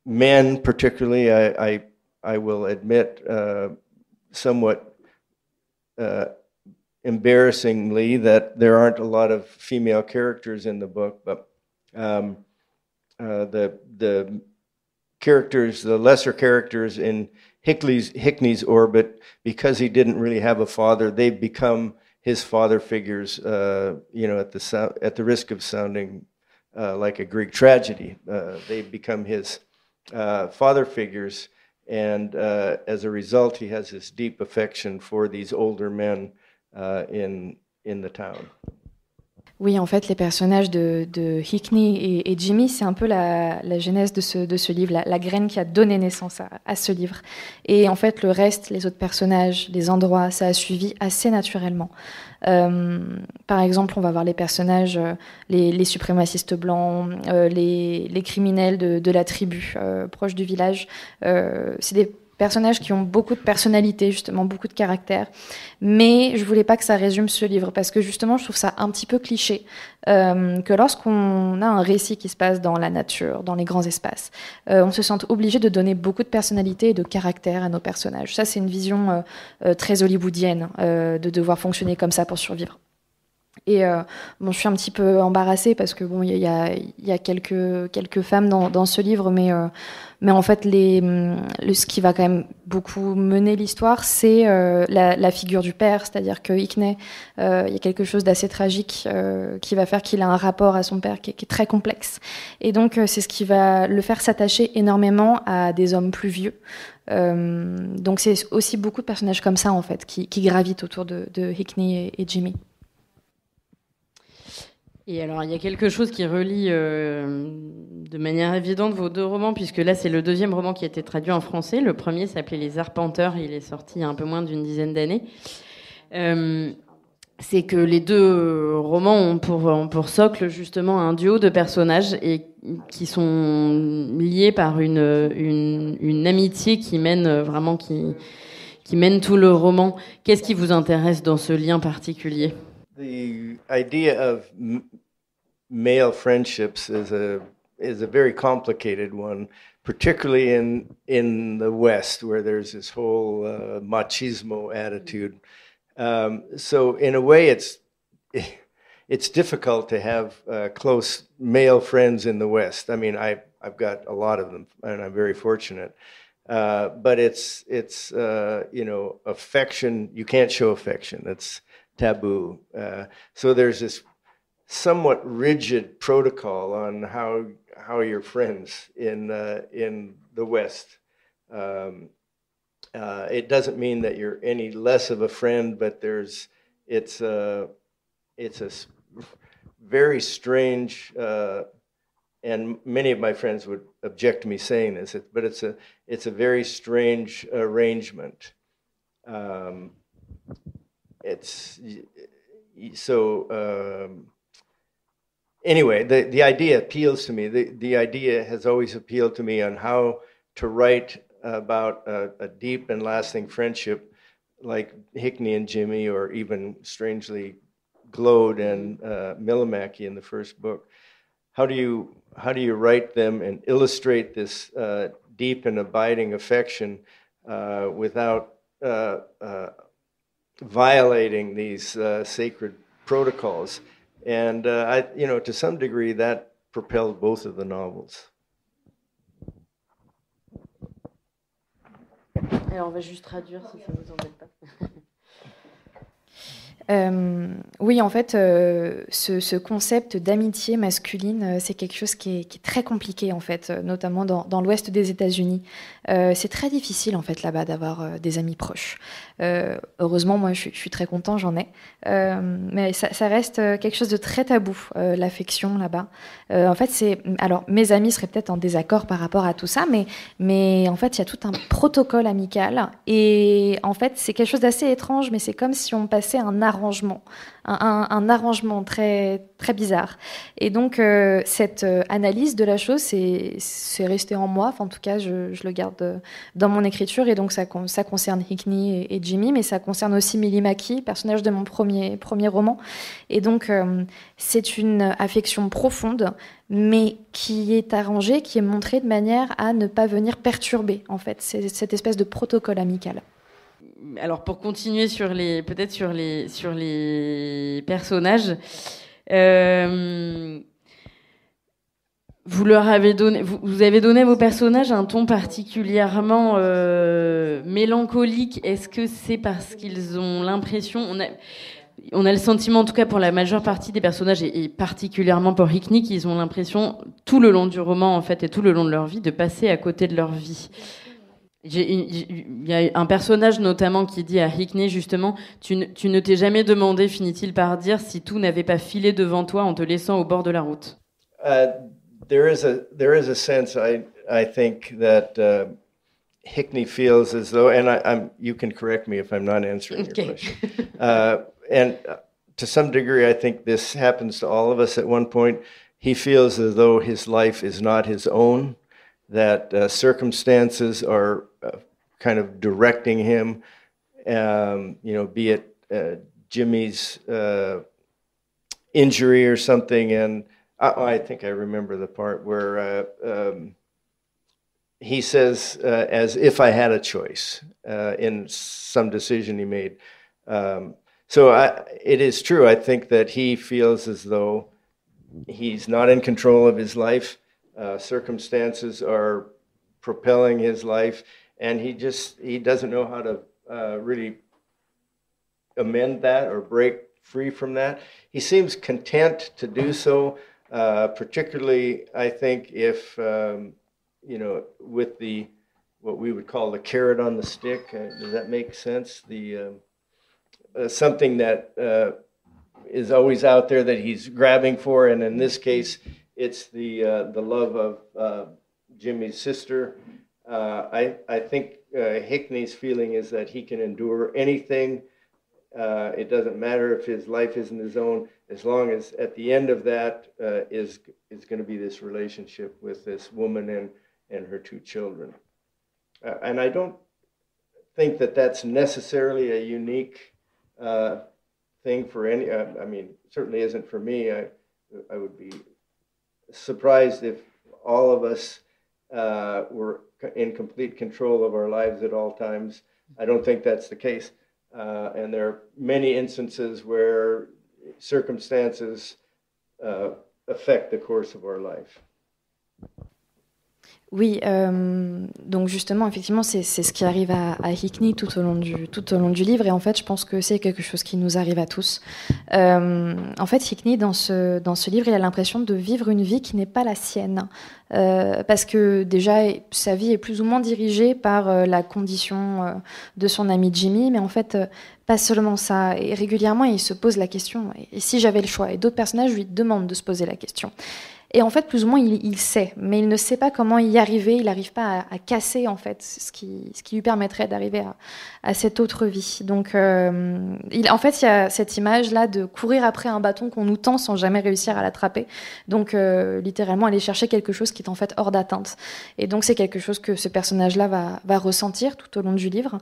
men, particularly. I will admit, somewhat embarrassingly, that there aren't a lot of female characters in the book, but the characters, the lesser characters in Hickney's orbit, because he didn't really have a father, they've become his father figures. At the risk of sounding like a Greek tragedy, they've become his father figures, and as a result, he has this deep affection for these older men in the town. Oui, en fait, les personnages de Hickney et Jimmy, c'est un peu la genèse de ce livre, la graine qui a donné naissance à ce livre. Et en fait, le reste, les autres personnages, les endroits, ça a suivi assez naturellement. Par exemple, on va voir les personnages, les suprémacistes blancs, les criminels de la tribu proche du village. C'est des personnages qui ont beaucoup de personnalité, justement, beaucoup de caractère. Mais je voulais pas que ça résume ce livre, parce que justement, je trouve ça un petit peu cliché, que lorsqu'on a un récit qui se passe dans la nature, dans les grands espaces, on se sent obligé de donner beaucoup de personnalité et de caractère à nos personnages. Ça, c'est une vision très hollywoodienne, de devoir fonctionner comme ça pour survivre. Et je suis un petit peu embarrassée parce que il y a quelques femmes dans ce livre, mais en fait ce qui va quand même beaucoup mener l'histoire, c'est la figure du père, c'est-à-dire que Hickney, il y a quelque chose d'assez tragique qui va faire qu'il a un rapport à son père qui est très complexe, et donc c'est ce qui va le faire s'attacher énormément à des hommes plus vieux. Donc c'est aussi beaucoup de personnages comme ça en fait qui gravitent autour de Hickney et Jimmy. Et alors, il y a quelque chose qui relie de manière évidente vos deux romans, puisque là, c'est le deuxième roman qui a été traduit en français. Le premier s'appelait Les Arpenteurs, il est sorti il y a un peu moins d'une dizaine d'années. C'est que les deux romans ont pour socle justement un duo de personnages et qui sont liés par une amitié qui mène vraiment qui mène tout le roman. Qu'est-ce qui vous intéresse dans ce lien particulier? The idea of male friendships is a very complicated one, particularly in the West, where there's this whole machismo attitude. So in a way, it's difficult to have close male friends in the West. I mean, I've got a lot of them, and I'm very fortunate. But it's affection. You can't show affection. It's taboo. So there's this somewhat rigid protocol on how you're friends in the West. It doesn't mean that you're any less of a friend, but it's a very strange, and many of my friends would object to me saying this, but it's a very strange arrangement. Anyway, the idea appeals to me. The idea has always appealed to me on how to write about a deep and lasting friendship like Hickney and Jimmy, or even strangely Glode and Millimaki in the first book. How do you write them and illustrate this deep and abiding affection without violating these sacred protocols? And to some degree, that propelled both of the novels. Alors, on va juste traduire si ça vous embête pas. Oui, en fait, ce concept d'amitié masculine, c'est quelque chose qui est très compliqué, en fait, notamment dans l'ouest des États-Unis. C'est très difficile, en fait, là-bas, d'avoir des amis proches. Heureusement, moi, je suis très content, j'en ai. Mais ça reste quelque chose de très tabou, l'affection, là-bas. En fait, alors, mes amis seraient peut-être en désaccord par rapport à tout ça, mais en fait, il y a tout un protocole amical. Et en fait, c'est quelque chose d'assez étrange, mais c'est comme si on passait un arrangement, un arrangement très, très bizarre. Et donc, cette analyse de la chose, c'est resté en moi. Enfin, en tout cas, je le garde dans mon écriture. Et donc, ça concerne Hickney et Jimmy, mais ça concerne aussi Millie Mackey, personnage de mon premier roman. Et donc, c'est une affection profonde, mais qui est arrangée, qui est montrée de manière à ne pas venir perturber, en fait. C'est cette espèce de protocole amical. Alors pour continuer sur les personnages, vous avez donné à vos personnages un ton particulièrement mélancolique. Est-ce que c'est parce qu'ils ont l'impression, on a le sentiment, en tout cas pour la majeure partie des personnages et particulièrement pour Hickney, qu'ils ont l'impression tout le long du roman en fait et tout le long de leur vie de passer à côté de leur vie. Il y a un personnage notamment qui dit à Hickney justement tu ne t'es jamais demandé, finit-il par dire, si tout n'avait pas filé devant toi en te laissant au bord de la route. There is a sense I think that Hickney feels as though, and you can correct me if I'm not answering your question. And to some degree, I think this happens to all of us at one point. He feels as though his life is not his own, that circumstances are kind of directing him, be it Jimmy's injury or something. And I think I remember the part where he says, as if I had a choice in some decision he made. So it is true. I think that he feels as though he's not in control of his life. Circumstances are propelling his life, and he doesn't know how to really amend that or break free from that. He seems content to do so, particularly I think if with what we would call the carrot on the stick. Does that make sense? Something that is always out there that he's grabbing for, and in this case, it's the love of Jimmy's sister. I think Hickney's feeling is that he can endure anything. It doesn't matter if his life isn't his own, as long as at the end of that is going to be this relationship with this woman and her two children. And I don't think that that's necessarily a unique thing for any. Certainly isn't for me. I would be surprised if all of us were in complete control of our lives at all times. I don't think that's the case. And there are many instances where circumstances affect the course of our life. Oui, donc justement, effectivement, c'est ce qui arrive à Hickney tout au long du livre, et en fait, je pense que c'est quelque chose qui nous arrive à tous. En fait, Hickney, dans ce livre, il a l'impression de vivre une vie qui n'est pas la sienne, parce que déjà, sa vie est plus ou moins dirigée par la condition de son ami Jimmy, mais en fait, pas seulement ça. Et régulièrement, il se pose la question, et si j'avais le choix? Et d'autres personnages lui demandent de se poser la question. Et en fait, plus ou moins, il sait, mais il ne sait pas comment y arriver. Il n'arrive pas à casser, en fait, ce qui lui permettrait d'arriver à cette autre vie. Donc, en fait, il y a cette image-là de courir après un bâton qu'on nous tend sans jamais réussir à l'attraper. Donc, littéralement, aller chercher quelque chose qui est en fait hors d'atteinte. Et donc, c'est quelque chose que ce personnage-là va ressentir tout au long du livre.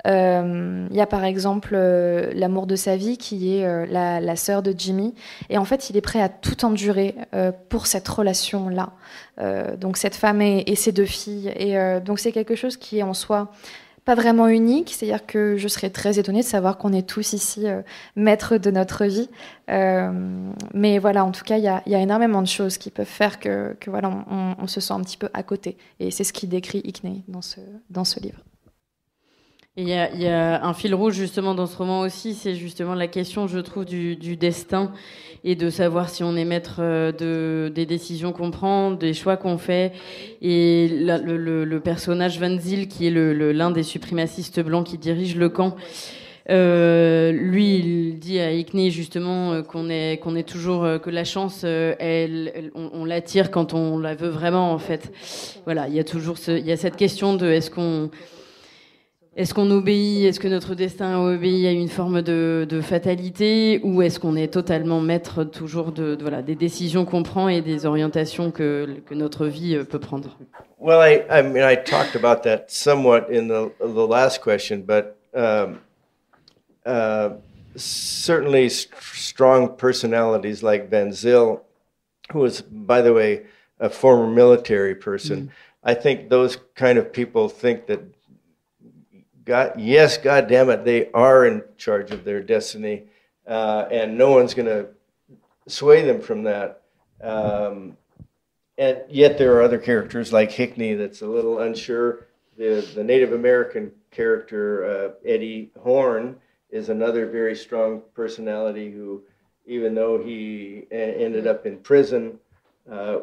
Il y a par exemple l'amour de sa vie qui est la sœur de Jimmy, et en fait il est prêt à tout endurer pour cette relation-là, donc cette femme et ses deux filles, et donc c'est quelque chose qui est en soi pas vraiment unique, c'est-à-dire que je serais très étonnée de savoir qu'on est tous ici maîtres de notre vie, mais voilà, en tout cas il y a énormément de choses qui peuvent faire que voilà, on se sent un petit peu à côté, et c'est ce qu'il décrit Hickney dans ce livre. Et il y a un fil rouge justement dans ce roman aussi, c'est justement la question, je trouve, du destin et de savoir si on est maître des décisions qu'on prend, des choix qu'on fait. Et le personnage Van Zyl, qui est l'un des suprémacistes blancs qui dirige le camp, lui, il dit à Hickney justement qu'on est toujours que la chance, on l'attire quand on la veut vraiment en fait. Voilà, il y a toujours il y a cette question de est-ce qu'on obéit, est-ce que notre destin obéit à une forme de fatalité, ou est-ce qu'on est totalement maître toujours voilà, des décisions qu'on prend et des orientations que notre vie peut prendre? Well, I mean, I talked about that somewhat in the last question, but certainly strong personalities like Van Zyl, who was, by the way, a former military person. I think those kind of people think that God damn it, they are in charge of their destiny, and no one's going to sway them from that. And yet there are other characters like Hickney that's a little unsure. The Native American character, Eddie Horn, is another very strong personality who, even though he ended up in prison,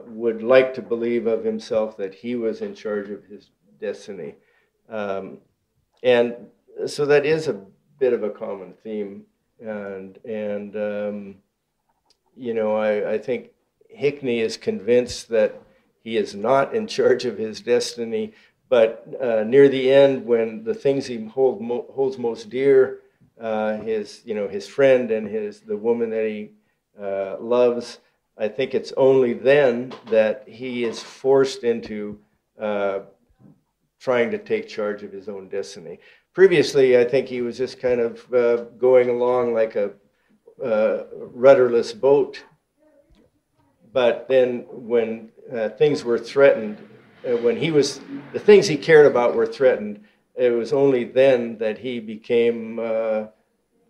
would like to believe of himself that he was in charge of his destiny. And so that is a bit of a common theme. And you know, I think Hickney is convinced that he is not in charge of his destiny, but near the end, when the things he holds most dear, his friend and the woman that he loves, I think it's only then that he is forced into trying to take charge of his own destiny. Previously, I think he was just kind of going along like a rudderless boat. But then when things were threatened, the things he cared about were threatened, it was only then that he became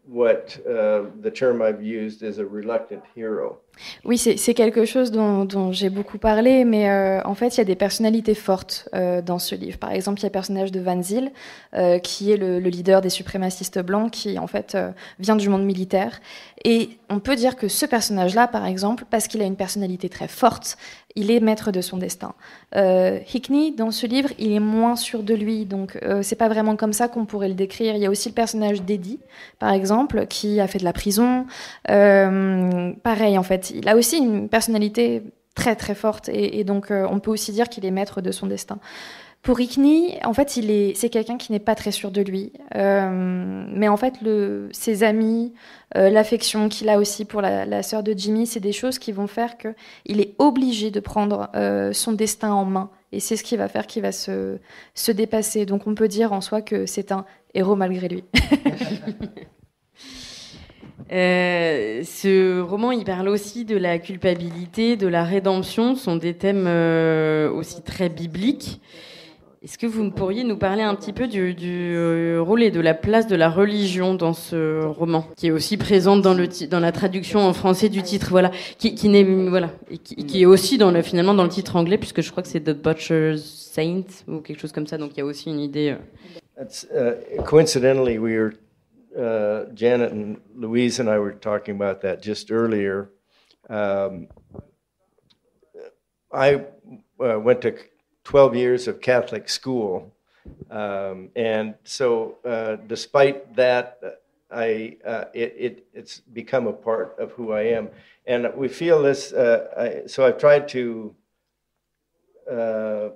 what the term I've used is a reluctant hero. Oui, c'est quelque chose dont j'ai beaucoup parlé, mais en fait, il y a des personnalités fortes dans ce livre. Par exemple, il y a le personnage de Van Zyl, qui est le leader des suprémacistes blancs, qui en fait vient du monde militaire. Et on peut dire que ce personnage-là, par exemple, parce qu'il a une personnalité très forte, il est maître de son destin. Hickney, dans ce livre, il est moins sûr de lui, donc c'est pas vraiment comme ça qu'on pourrait le décrire. Il y a aussi le personnage d'Eddie, par exemple, qui a fait de la prison. Pareil, en fait, il a aussi une personnalité très très forte, et donc on peut aussi dire qu'il est maître de son destin. Pour Hickney, en fait, c'est quelqu'un qui n'est pas très sûr de lui. Mais en fait, ses amis, l'affection qu'il a aussi pour la sœur de Jimmy, c'est des choses qui vont faire qu'il est obligé de prendre son destin en main. Et c'est ce qui va faire qu'il va se dépasser. Donc on peut dire en soi que c'est un héros malgré lui. Ce roman, il parle aussi de la culpabilité, de la rédemption. Ce sont des thèmes aussi très bibliques. Est-ce que vous pourriez nous parler un petit peu du rôle et de la place de la religion dans ce roman, qui est aussi présente dans la traduction en français du titre, voilà, qui est aussi finalement dans le titre anglais, puisque je crois que c'est The Butcher's Saint ou quelque chose comme ça. Donc il y a aussi une idée. Coincidentally, Janet and Louise and I were talking about that just earlier. I went to 12 years of Catholic school, and so despite that, it's become a part of who I am, and we feel this. So I've tried to,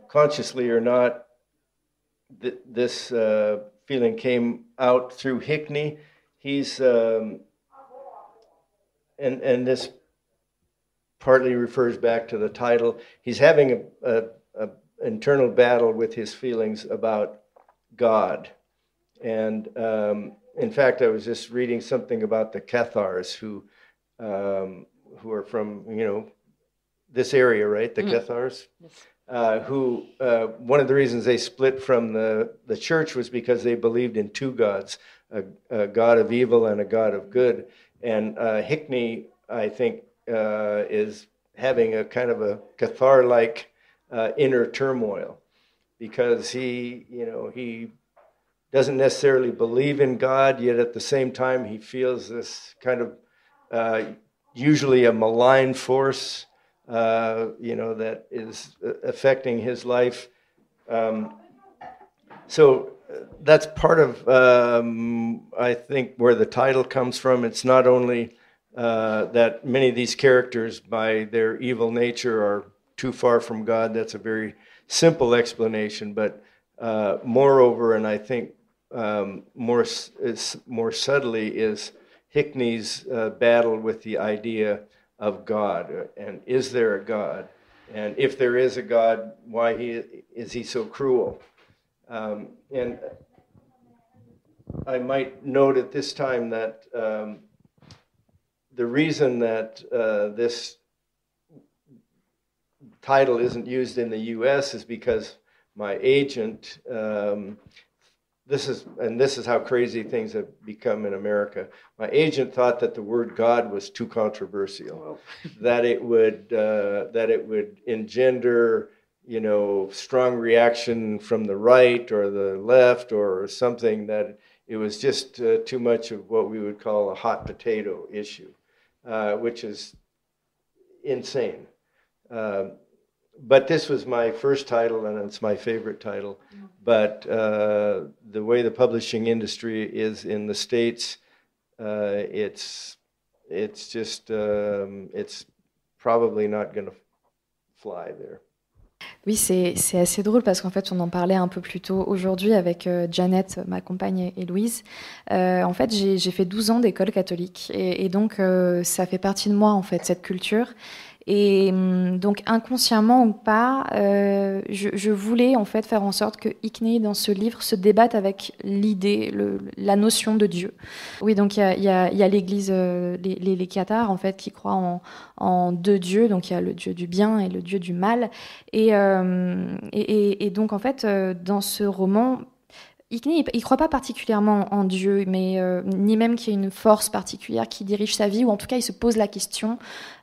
consciously or not, this feeling came out through Hickney. He's and this partly refers back to the title. He's having a internal battle with his feelings about God. And in fact, I was just reading something about the Cathars who are from, this area, right? The Cathars? Yes. Who one of the reasons they split from the church was because they believed in two gods, a God of evil and a God of good. And Hickney, I think, is having a kind of a Cathar-like inner turmoil, because he doesn't necessarily believe in God, yet at the same time he feels this kind of usually a malign force, that is affecting his life. So that's part of, I think, where the title comes from. It's not only that many of these characters, by their evil nature, are too far from God. That's a very simple explanation, but moreover, and I think more subtly, is Hickney's battle with the idea of God. And is there a God? And if there is a God, why is he so cruel? And I might note at this time that the reason that this title isn't used in the U.S. is because my agent, this is how crazy things have become in America. My agent thought that the word God was too controversial, that it would engender, strong reaction from the right or the left or something, that it was just too much of what we would call a hot potato issue, which is insane. But this was my first title, and it's my favorite title. But the way the publishing industry is in the States, it's probably not going to fly there. Oui, c'est assez drôle parce qu'en fait, on en parlait un peu plus tôt aujourd'hui avec Janet, ma compagne, et Louise. En fait, j'ai fait 12 ans d'école catholique et donc ça fait partie de moi, en fait, cette culture. Et donc, inconsciemment ou pas, je voulais en fait faire en sorte que Hickney, dans ce livre, se débatte avec l'idée, la notion de Dieu. Oui, donc il y a l'Église, les cathares, en fait, qui croient en deux dieux. Donc, il y a le Dieu du bien et le Dieu du mal. Et donc, en fait, dans ce roman, Hickney, il ne croit pas particulièrement en Dieu, mais ni même qu'il y ait une force particulière qui dirige sa vie, ou en tout cas, il se pose la question.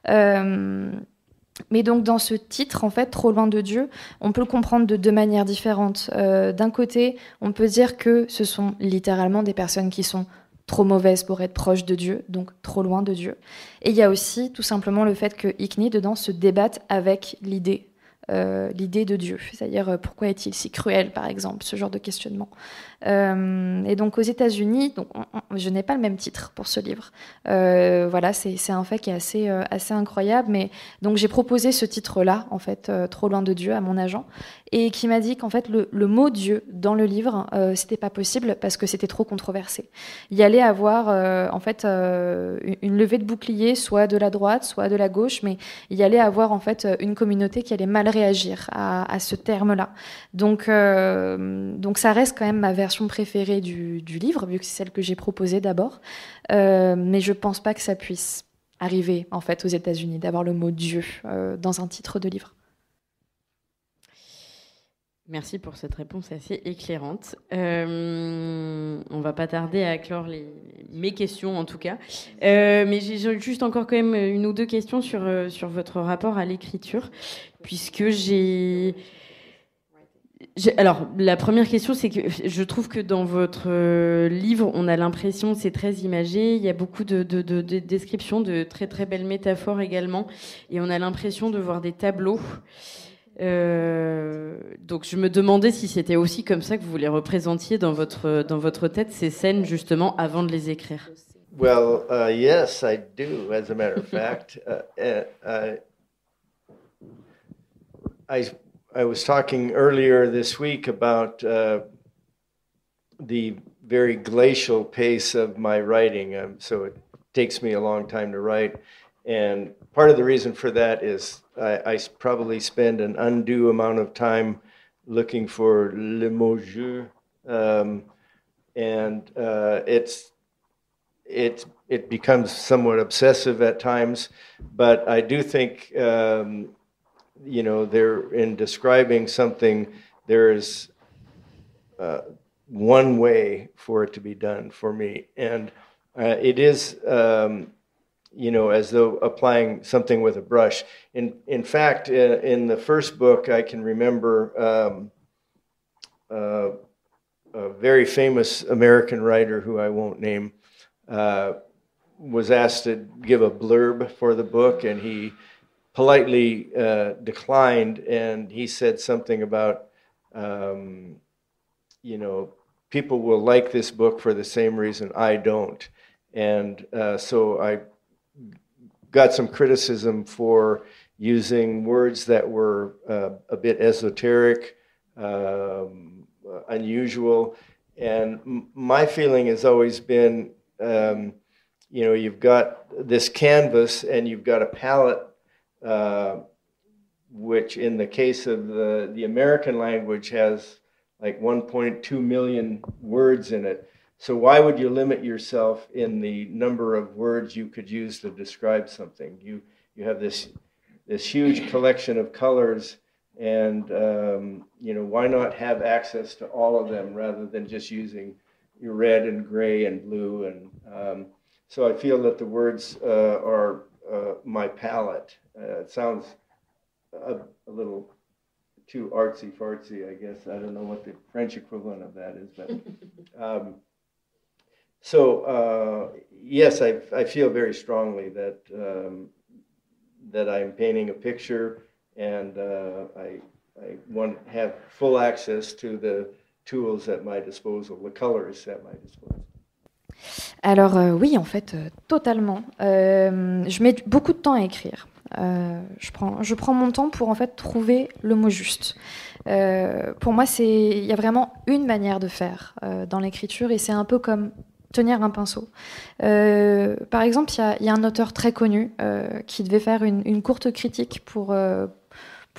Mais donc, dans ce titre, en fait, Trop loin de Dieu, on peut le comprendre de deux manières différentes. D'un côté, on peut dire que ce sont littéralement des personnes qui sont trop mauvaises pour être proches de Dieu, donc trop loin de Dieu. Et il y a aussi tout simplement le fait que Hickney, dedans, se débatte avec l'idée de Dieu, c'est-à-dire pourquoi est-il si cruel, par exemple, ce genre de questionnement. Et donc aux États-Unis, je n'ai pas le même titre pour ce livre. Voilà, c'est un fait qui est assez incroyable. Mais donc j'ai proposé ce titre-là, en fait, Trop loin de Dieu, à mon agent, et qui m'a dit qu'en fait le mot Dieu dans le livre, c'était pas possible parce que c'était trop controversé. Il y allait avoir en fait une levée de bouclier, soit de la droite, soit de la gauche, mais il y allait avoir en fait une communauté qui allait mal réagir à ce terme-là. Donc ça reste quand même ma version préférée du livre, vu que c'est celle que j'ai proposée d'abord. Mais je pense pas que ça puisse arriver en fait aux États-Unis d'avoir le mot Dieu dans un titre de livre. Merci pour cette réponse assez éclairante. On va pas tarder à clore mes questions en tout cas. Mais j'ai juste encore quand même une ou deux questions sur votre rapport à l'écriture, puisque alors, la première question, c'est que je trouve que dans votre livre, on a l'impression, c'est très imagé, il y a beaucoup de descriptions, de très très belles métaphores également, et on a l'impression de voir des tableaux. Donc je me demandais si c'était aussi comme ça que vous les représentiez dans votre tête, ces scènes justement avant de les écrire. Well, yes, I do, as a matter of fact. I was talking earlier this week about the very glacial pace of my writing, so it takes me a long time to write. And part of the reason for that is I probably spend an undue amount of time looking for le mot jeu, and it becomes somewhat obsessive at times. But I do think there, in describing something, there is one way for it to be done for me, and it is. As though applying something with a brush. In fact, in the first book, I can remember a very famous American writer who I won't name was asked to give a blurb for the book, and he politely declined, and he said something about, people will like this book for the same reason I don't. And so I got some criticism for using words that were a bit esoteric, unusual. And my feeling has always been, you've got this canvas and you've got a palette, which in the case of the American language has like 1.2 million words in it. So why would you limit yourself in the number of words you could use to describe something? You have this huge collection of colors, and why not have access to all of them rather than just using your red and gray and blue? And so I feel that the words are my palette. It sounds a little too artsy-fartsy, I guess. I don't know what the French equivalent of that is, but yes, I feel very strongly that that I'm painting a picture, and I want to have full access to the tools at my disposal, the colors at my disposal. Alors oui, en fait, totalement. Je mets beaucoup de temps à écrire. Je prends mon temps pour en fait trouver le mot juste. Pour moi, il y a vraiment une manière de faire dans l'écriture, et c'est un peu comme tenir un pinceau. Par exemple, il y a un auteur très connu qui devait faire une courte critique pour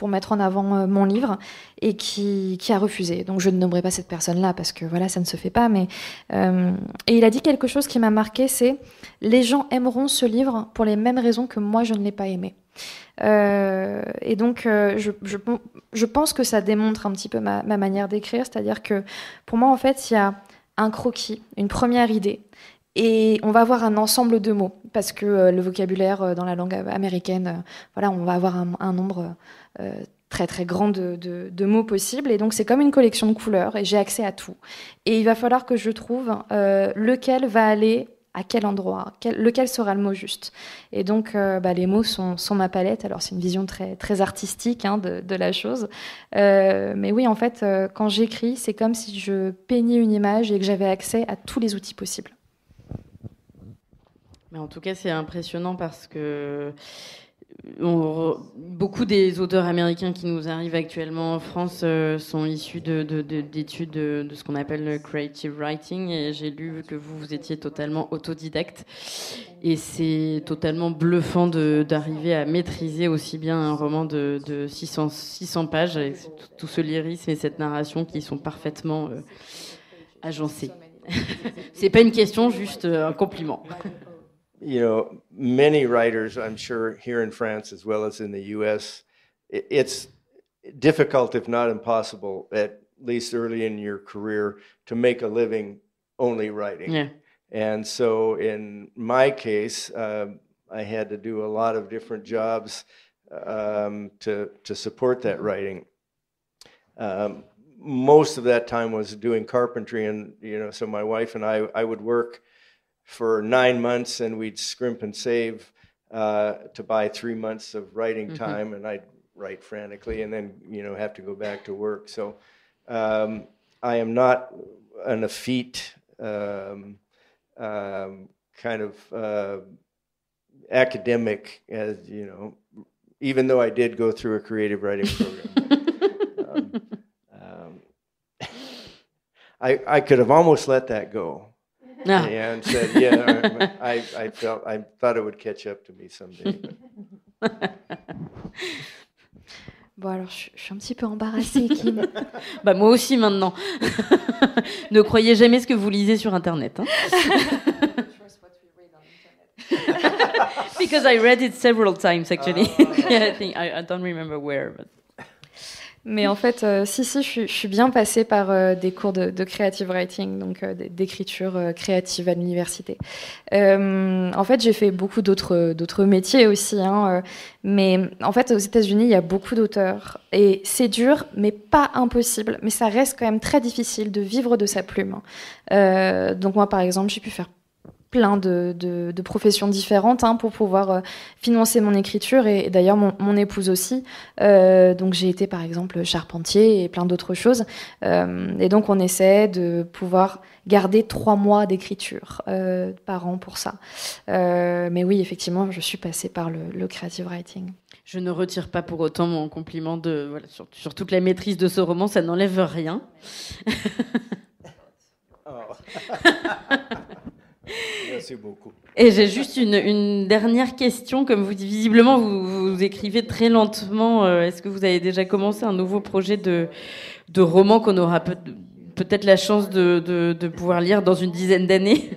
mettre en avant mon livre, et qui a refusé. Donc je ne nommerai pas cette personne-là parce que voilà, ça ne se fait pas. Mais et il a dit quelque chose qui m'a marqué, c'est « Les gens aimeront ce livre pour les mêmes raisons que moi je ne l'ai pas aimé ». Et donc je pense que ça démontre un petit peu ma manière d'écrire, c'est-à-dire que pour moi en fait il y a un croquis, une première idée, et on va avoir un ensemble de mots, parce que le vocabulaire dans la langue américaine, voilà, on va avoir un nombre très très grand de mots possibles, et donc c'est comme une collection de couleurs, et j'ai accès à tout. Et il va falloir que je trouve lequel va aller à quel endroit, lequel sera le mot juste. Et donc, les mots sont ma palette. Alors, c'est une vision très, très artistique de la chose. Mais oui, en fait, quand j'écris, c'est comme si je peignais une image et que j'avais accès à tous les outils possibles. Mais en tout cas, c'est impressionnant parce que beaucoup des auteurs américains qui nous arrivent actuellement en France sont issus d'études de ce qu'on appelle le creative writing, et j'ai lu que vous étiez totalement autodidacte, et c'est totalement bluffant d'arriver à maîtriser aussi bien un roman de 600 pages avec tout ce lyrisme et cette narration qui sont parfaitement agencés. C'est pas une question, juste un compliment. Many writers, I'm sure, here in France as well as in the U.S., it's difficult, if not impossible, at least early in your career, to make a living only writing. Yeah. And so in my case, I had to do a lot of different jobs to support that writing. Most of that time was doing carpentry, and so my wife and I would work for 9 months, and we'd scrimp and save to buy 3 months of writing time, and I'd write frantically and then have to go back to work. So I am not an effete kind of academic, as even though I did go through a creative writing program. I could have almost let that go. No. And said, yeah, I thought it would catch up to me someday. Bon, alors, je suis un petit peu embarrassée, Kim. Moi aussi, maintenant. Ne croyez jamais ce que vous lisez sur Internet. Hein. Because I read it several times, actually. I don't remember where. But... Mais en fait, si, je suis bien passée par des cours de creative writing, donc d'écriture créative à l'université. En fait, j'ai fait beaucoup d'autres métiers aussi, hein, mais en fait, aux États-Unis, il y a beaucoup d'auteurs. Et c'est dur, mais pas impossible. Mais ça reste quand même très difficile de vivre de sa plume. Donc moi, par exemple, j'ai pu faire plein de professions différentes hein, pour pouvoir financer mon écriture et d'ailleurs mon épouse aussi. Donc j'ai été par exemple charpentier et plein d'autres choses. Et donc on essaie de pouvoir garder 3 mois d'écriture par an pour ça. Mais oui, effectivement, je suis passée par le creative writing. Je ne retire pas pour autant mon compliment sur toute la maîtrise de ce roman, ça n'enlève rien. Merci beaucoup. Et j'ai juste une dernière question. Comme visiblement, vous écrivez très lentement. Est-ce que vous avez déjà commencé un nouveau projet de roman qu'on aura peut-être la chance de pouvoir lire dans une dizaine d'années?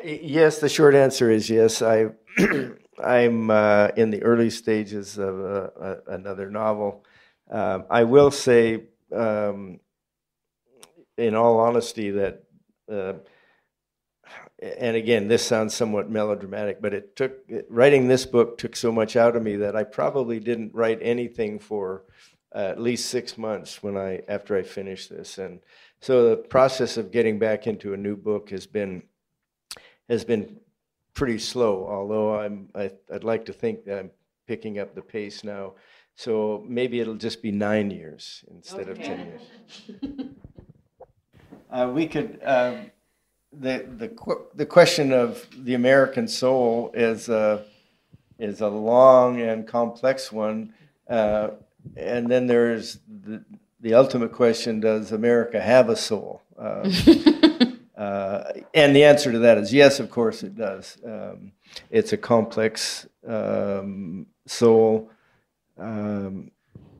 Yes, the short answer is yes. I'm in the early stages of another novel. I will say, in all honesty, that and again, this sounds somewhat melodramatic, but writing this book took so much out of me that I probably didn't write anything for at least 6 months after I finished this. And so the process of getting back into a new book has been pretty slow, although I'd like to think that I'm picking up the pace now. So maybe it'll just be 9 years instead of 10 years. We could... The question of the American soul is a long and complex one, and then there's the ultimate question: does America have a soul? And the answer to that is yes, of course it does. It's a complex soul.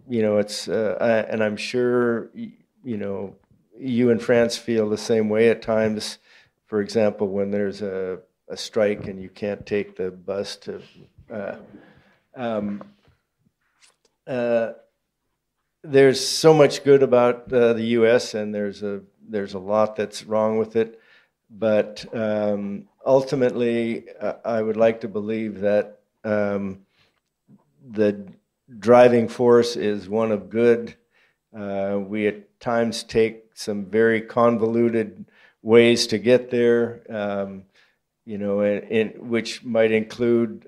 It's and I'm sure you in France feel the same way at times. For example, when there's a strike and you can't take the bus to, there's so much good about the U.S. and there's a lot that's wrong with it, but ultimately, I would like to believe that the driving force is one of good. We at times take some very convoluted ways to get there, which might include,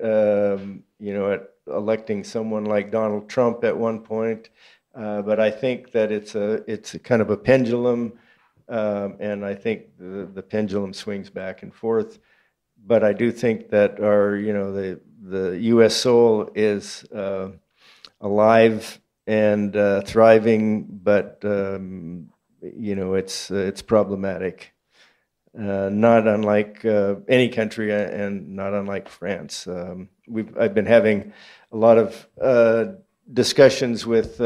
electing someone like Donald Trump at one point. But I think that it's a kind of a pendulum, and I think the pendulum swings back and forth. But I do think that the U.S. soul is alive and thriving, but it's problematic. Not unlike any country, and not unlike France. I've been having a lot of discussions with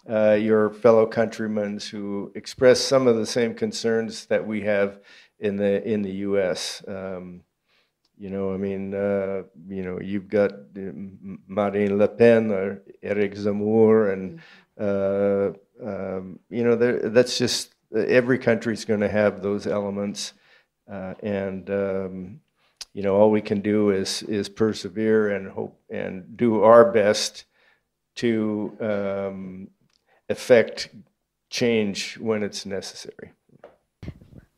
your fellow countrymen who express some of the same concerns that we have in the U.S. You've got Marine Le Pen or Eric Zemmour, and that's just. Every country is going to have those elements, and all we can do is persevere and hope and do our best to effect change when it's necessary.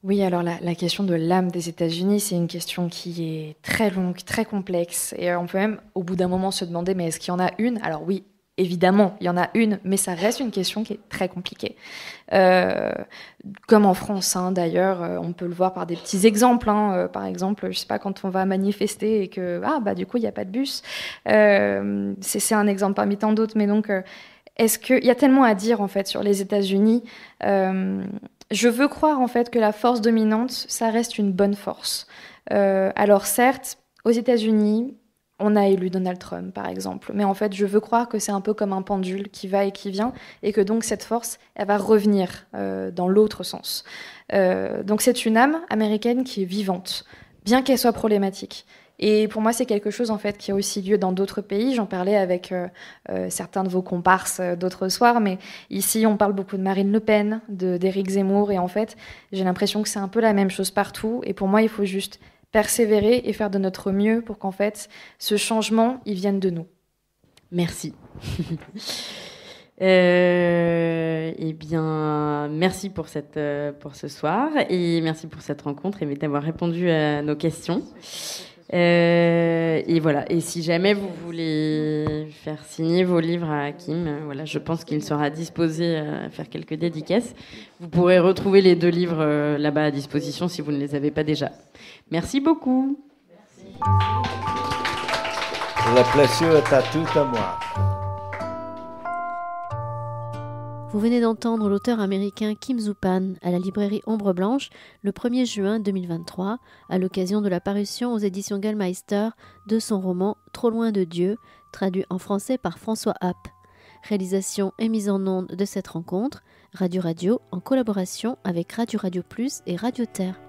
Oui, alors la question de l'âme des États-Unis, c'est une question qui est très longue, très complexe, et on peut même au bout d'un moment se demander, mais est-ce qu'il y en a une? Alors oui. Évidemment, il y en a une, mais ça reste une question qui est très compliquée. Comme en France, hein, d'ailleurs, on peut le voir par des petits exemples. Par exemple, je sais pas, quand on va manifester et que du coup il n'y a pas de bus. C'est un exemple parmi tant d'autres. Mais donc, est-ce qu'il y a tellement à dire en fait sur les États-Unis? Je veux croire en fait que la force dominante, ça reste une bonne force. Alors certes, aux États-Unis, on a élu Donald Trump, par exemple. Mais en fait, je veux croire que c'est un peu comme un pendule qui va et qui vient, et que donc cette force, elle va revenir dans l'autre sens. Donc c'est une âme américaine qui est vivante, bien qu'elle soit problématique. Et pour moi, c'est quelque chose en fait qui a aussi lieu dans d'autres pays. J'en parlais avec certains de vos comparses d'autres soirs, mais ici, on parle beaucoup de Marine Le Pen, d'Éric Zemmour, et en fait, j'ai l'impression que c'est un peu la même chose partout. Et pour moi, il faut juste persévérer et faire de notre mieux pour qu'en fait, ce changement, il vienne de nous. Merci. Eh bien, merci pour ce soir et merci pour cette rencontre et d'avoir répondu à nos questions. Et voilà. Et si jamais vous voulez faire signer vos livres à Hakim, voilà, je pense qu'il sera disposé à faire quelques dédicaces. Vous pourrez retrouver les 2 livres là-bas à disposition si vous ne les avez pas déjà. Merci beaucoup. Merci. Le plaisir est à tout à moi. Vous venez d'entendre l'auteur américain Kim Zupan à la librairie Ombre Blanche le 1er juin 2023 à l'occasion de la parution aux éditions Gallmeister de son roman Trop loin de Dieu, traduit en français par François Happ. Réalisation et mise en onde de cette rencontre, Radio en collaboration avec Radio Plus et Radio Terre.